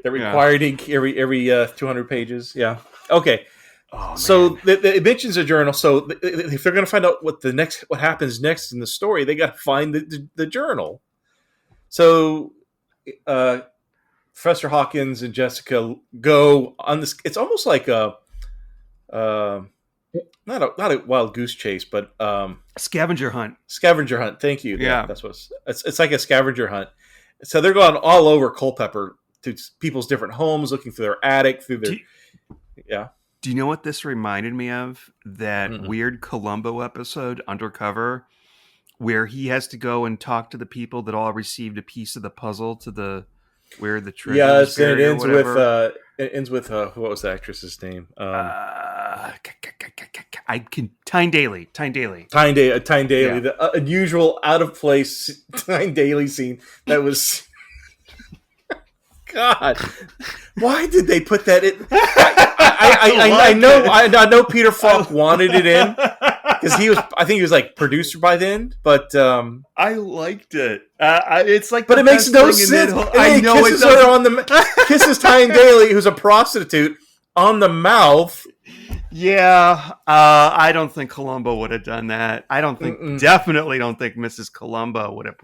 that required ink every 200 pages. Yeah. Okay. Oh, so it mentions a journal. So if they're going to find out what happens next in the story, they got to find the journal. So, Professor Hawkins and Jessica go on this. It's almost like not a wild goose chase, but scavenger hunt. Scavenger hunt. Thank you. Yeah, that's what it's like a scavenger hunt. So they're going all over Culpeper to people's different homes, looking through their attic, through their Do you know what this reminded me of? That weird Columbo episode, Undercover, where he has to go and talk to the people that all received a piece of the puzzle to where the treasure is buried. It ends with what was the actress's name? Tyne Daly. Tyne Daly. The unusual, out of place Tyne Daly scene. That was. God, why did they put that in? I know Peter Falk wanted it in because I think he was like producer by then, but I liked it. It's like, but it makes no sense. I know kisses her on the kisses Tyne Daly, who's a prostitute, on the mouth. Yeah, I don't think Columbo would have done that. I don't think, definitely don't think Mrs. Columbo would have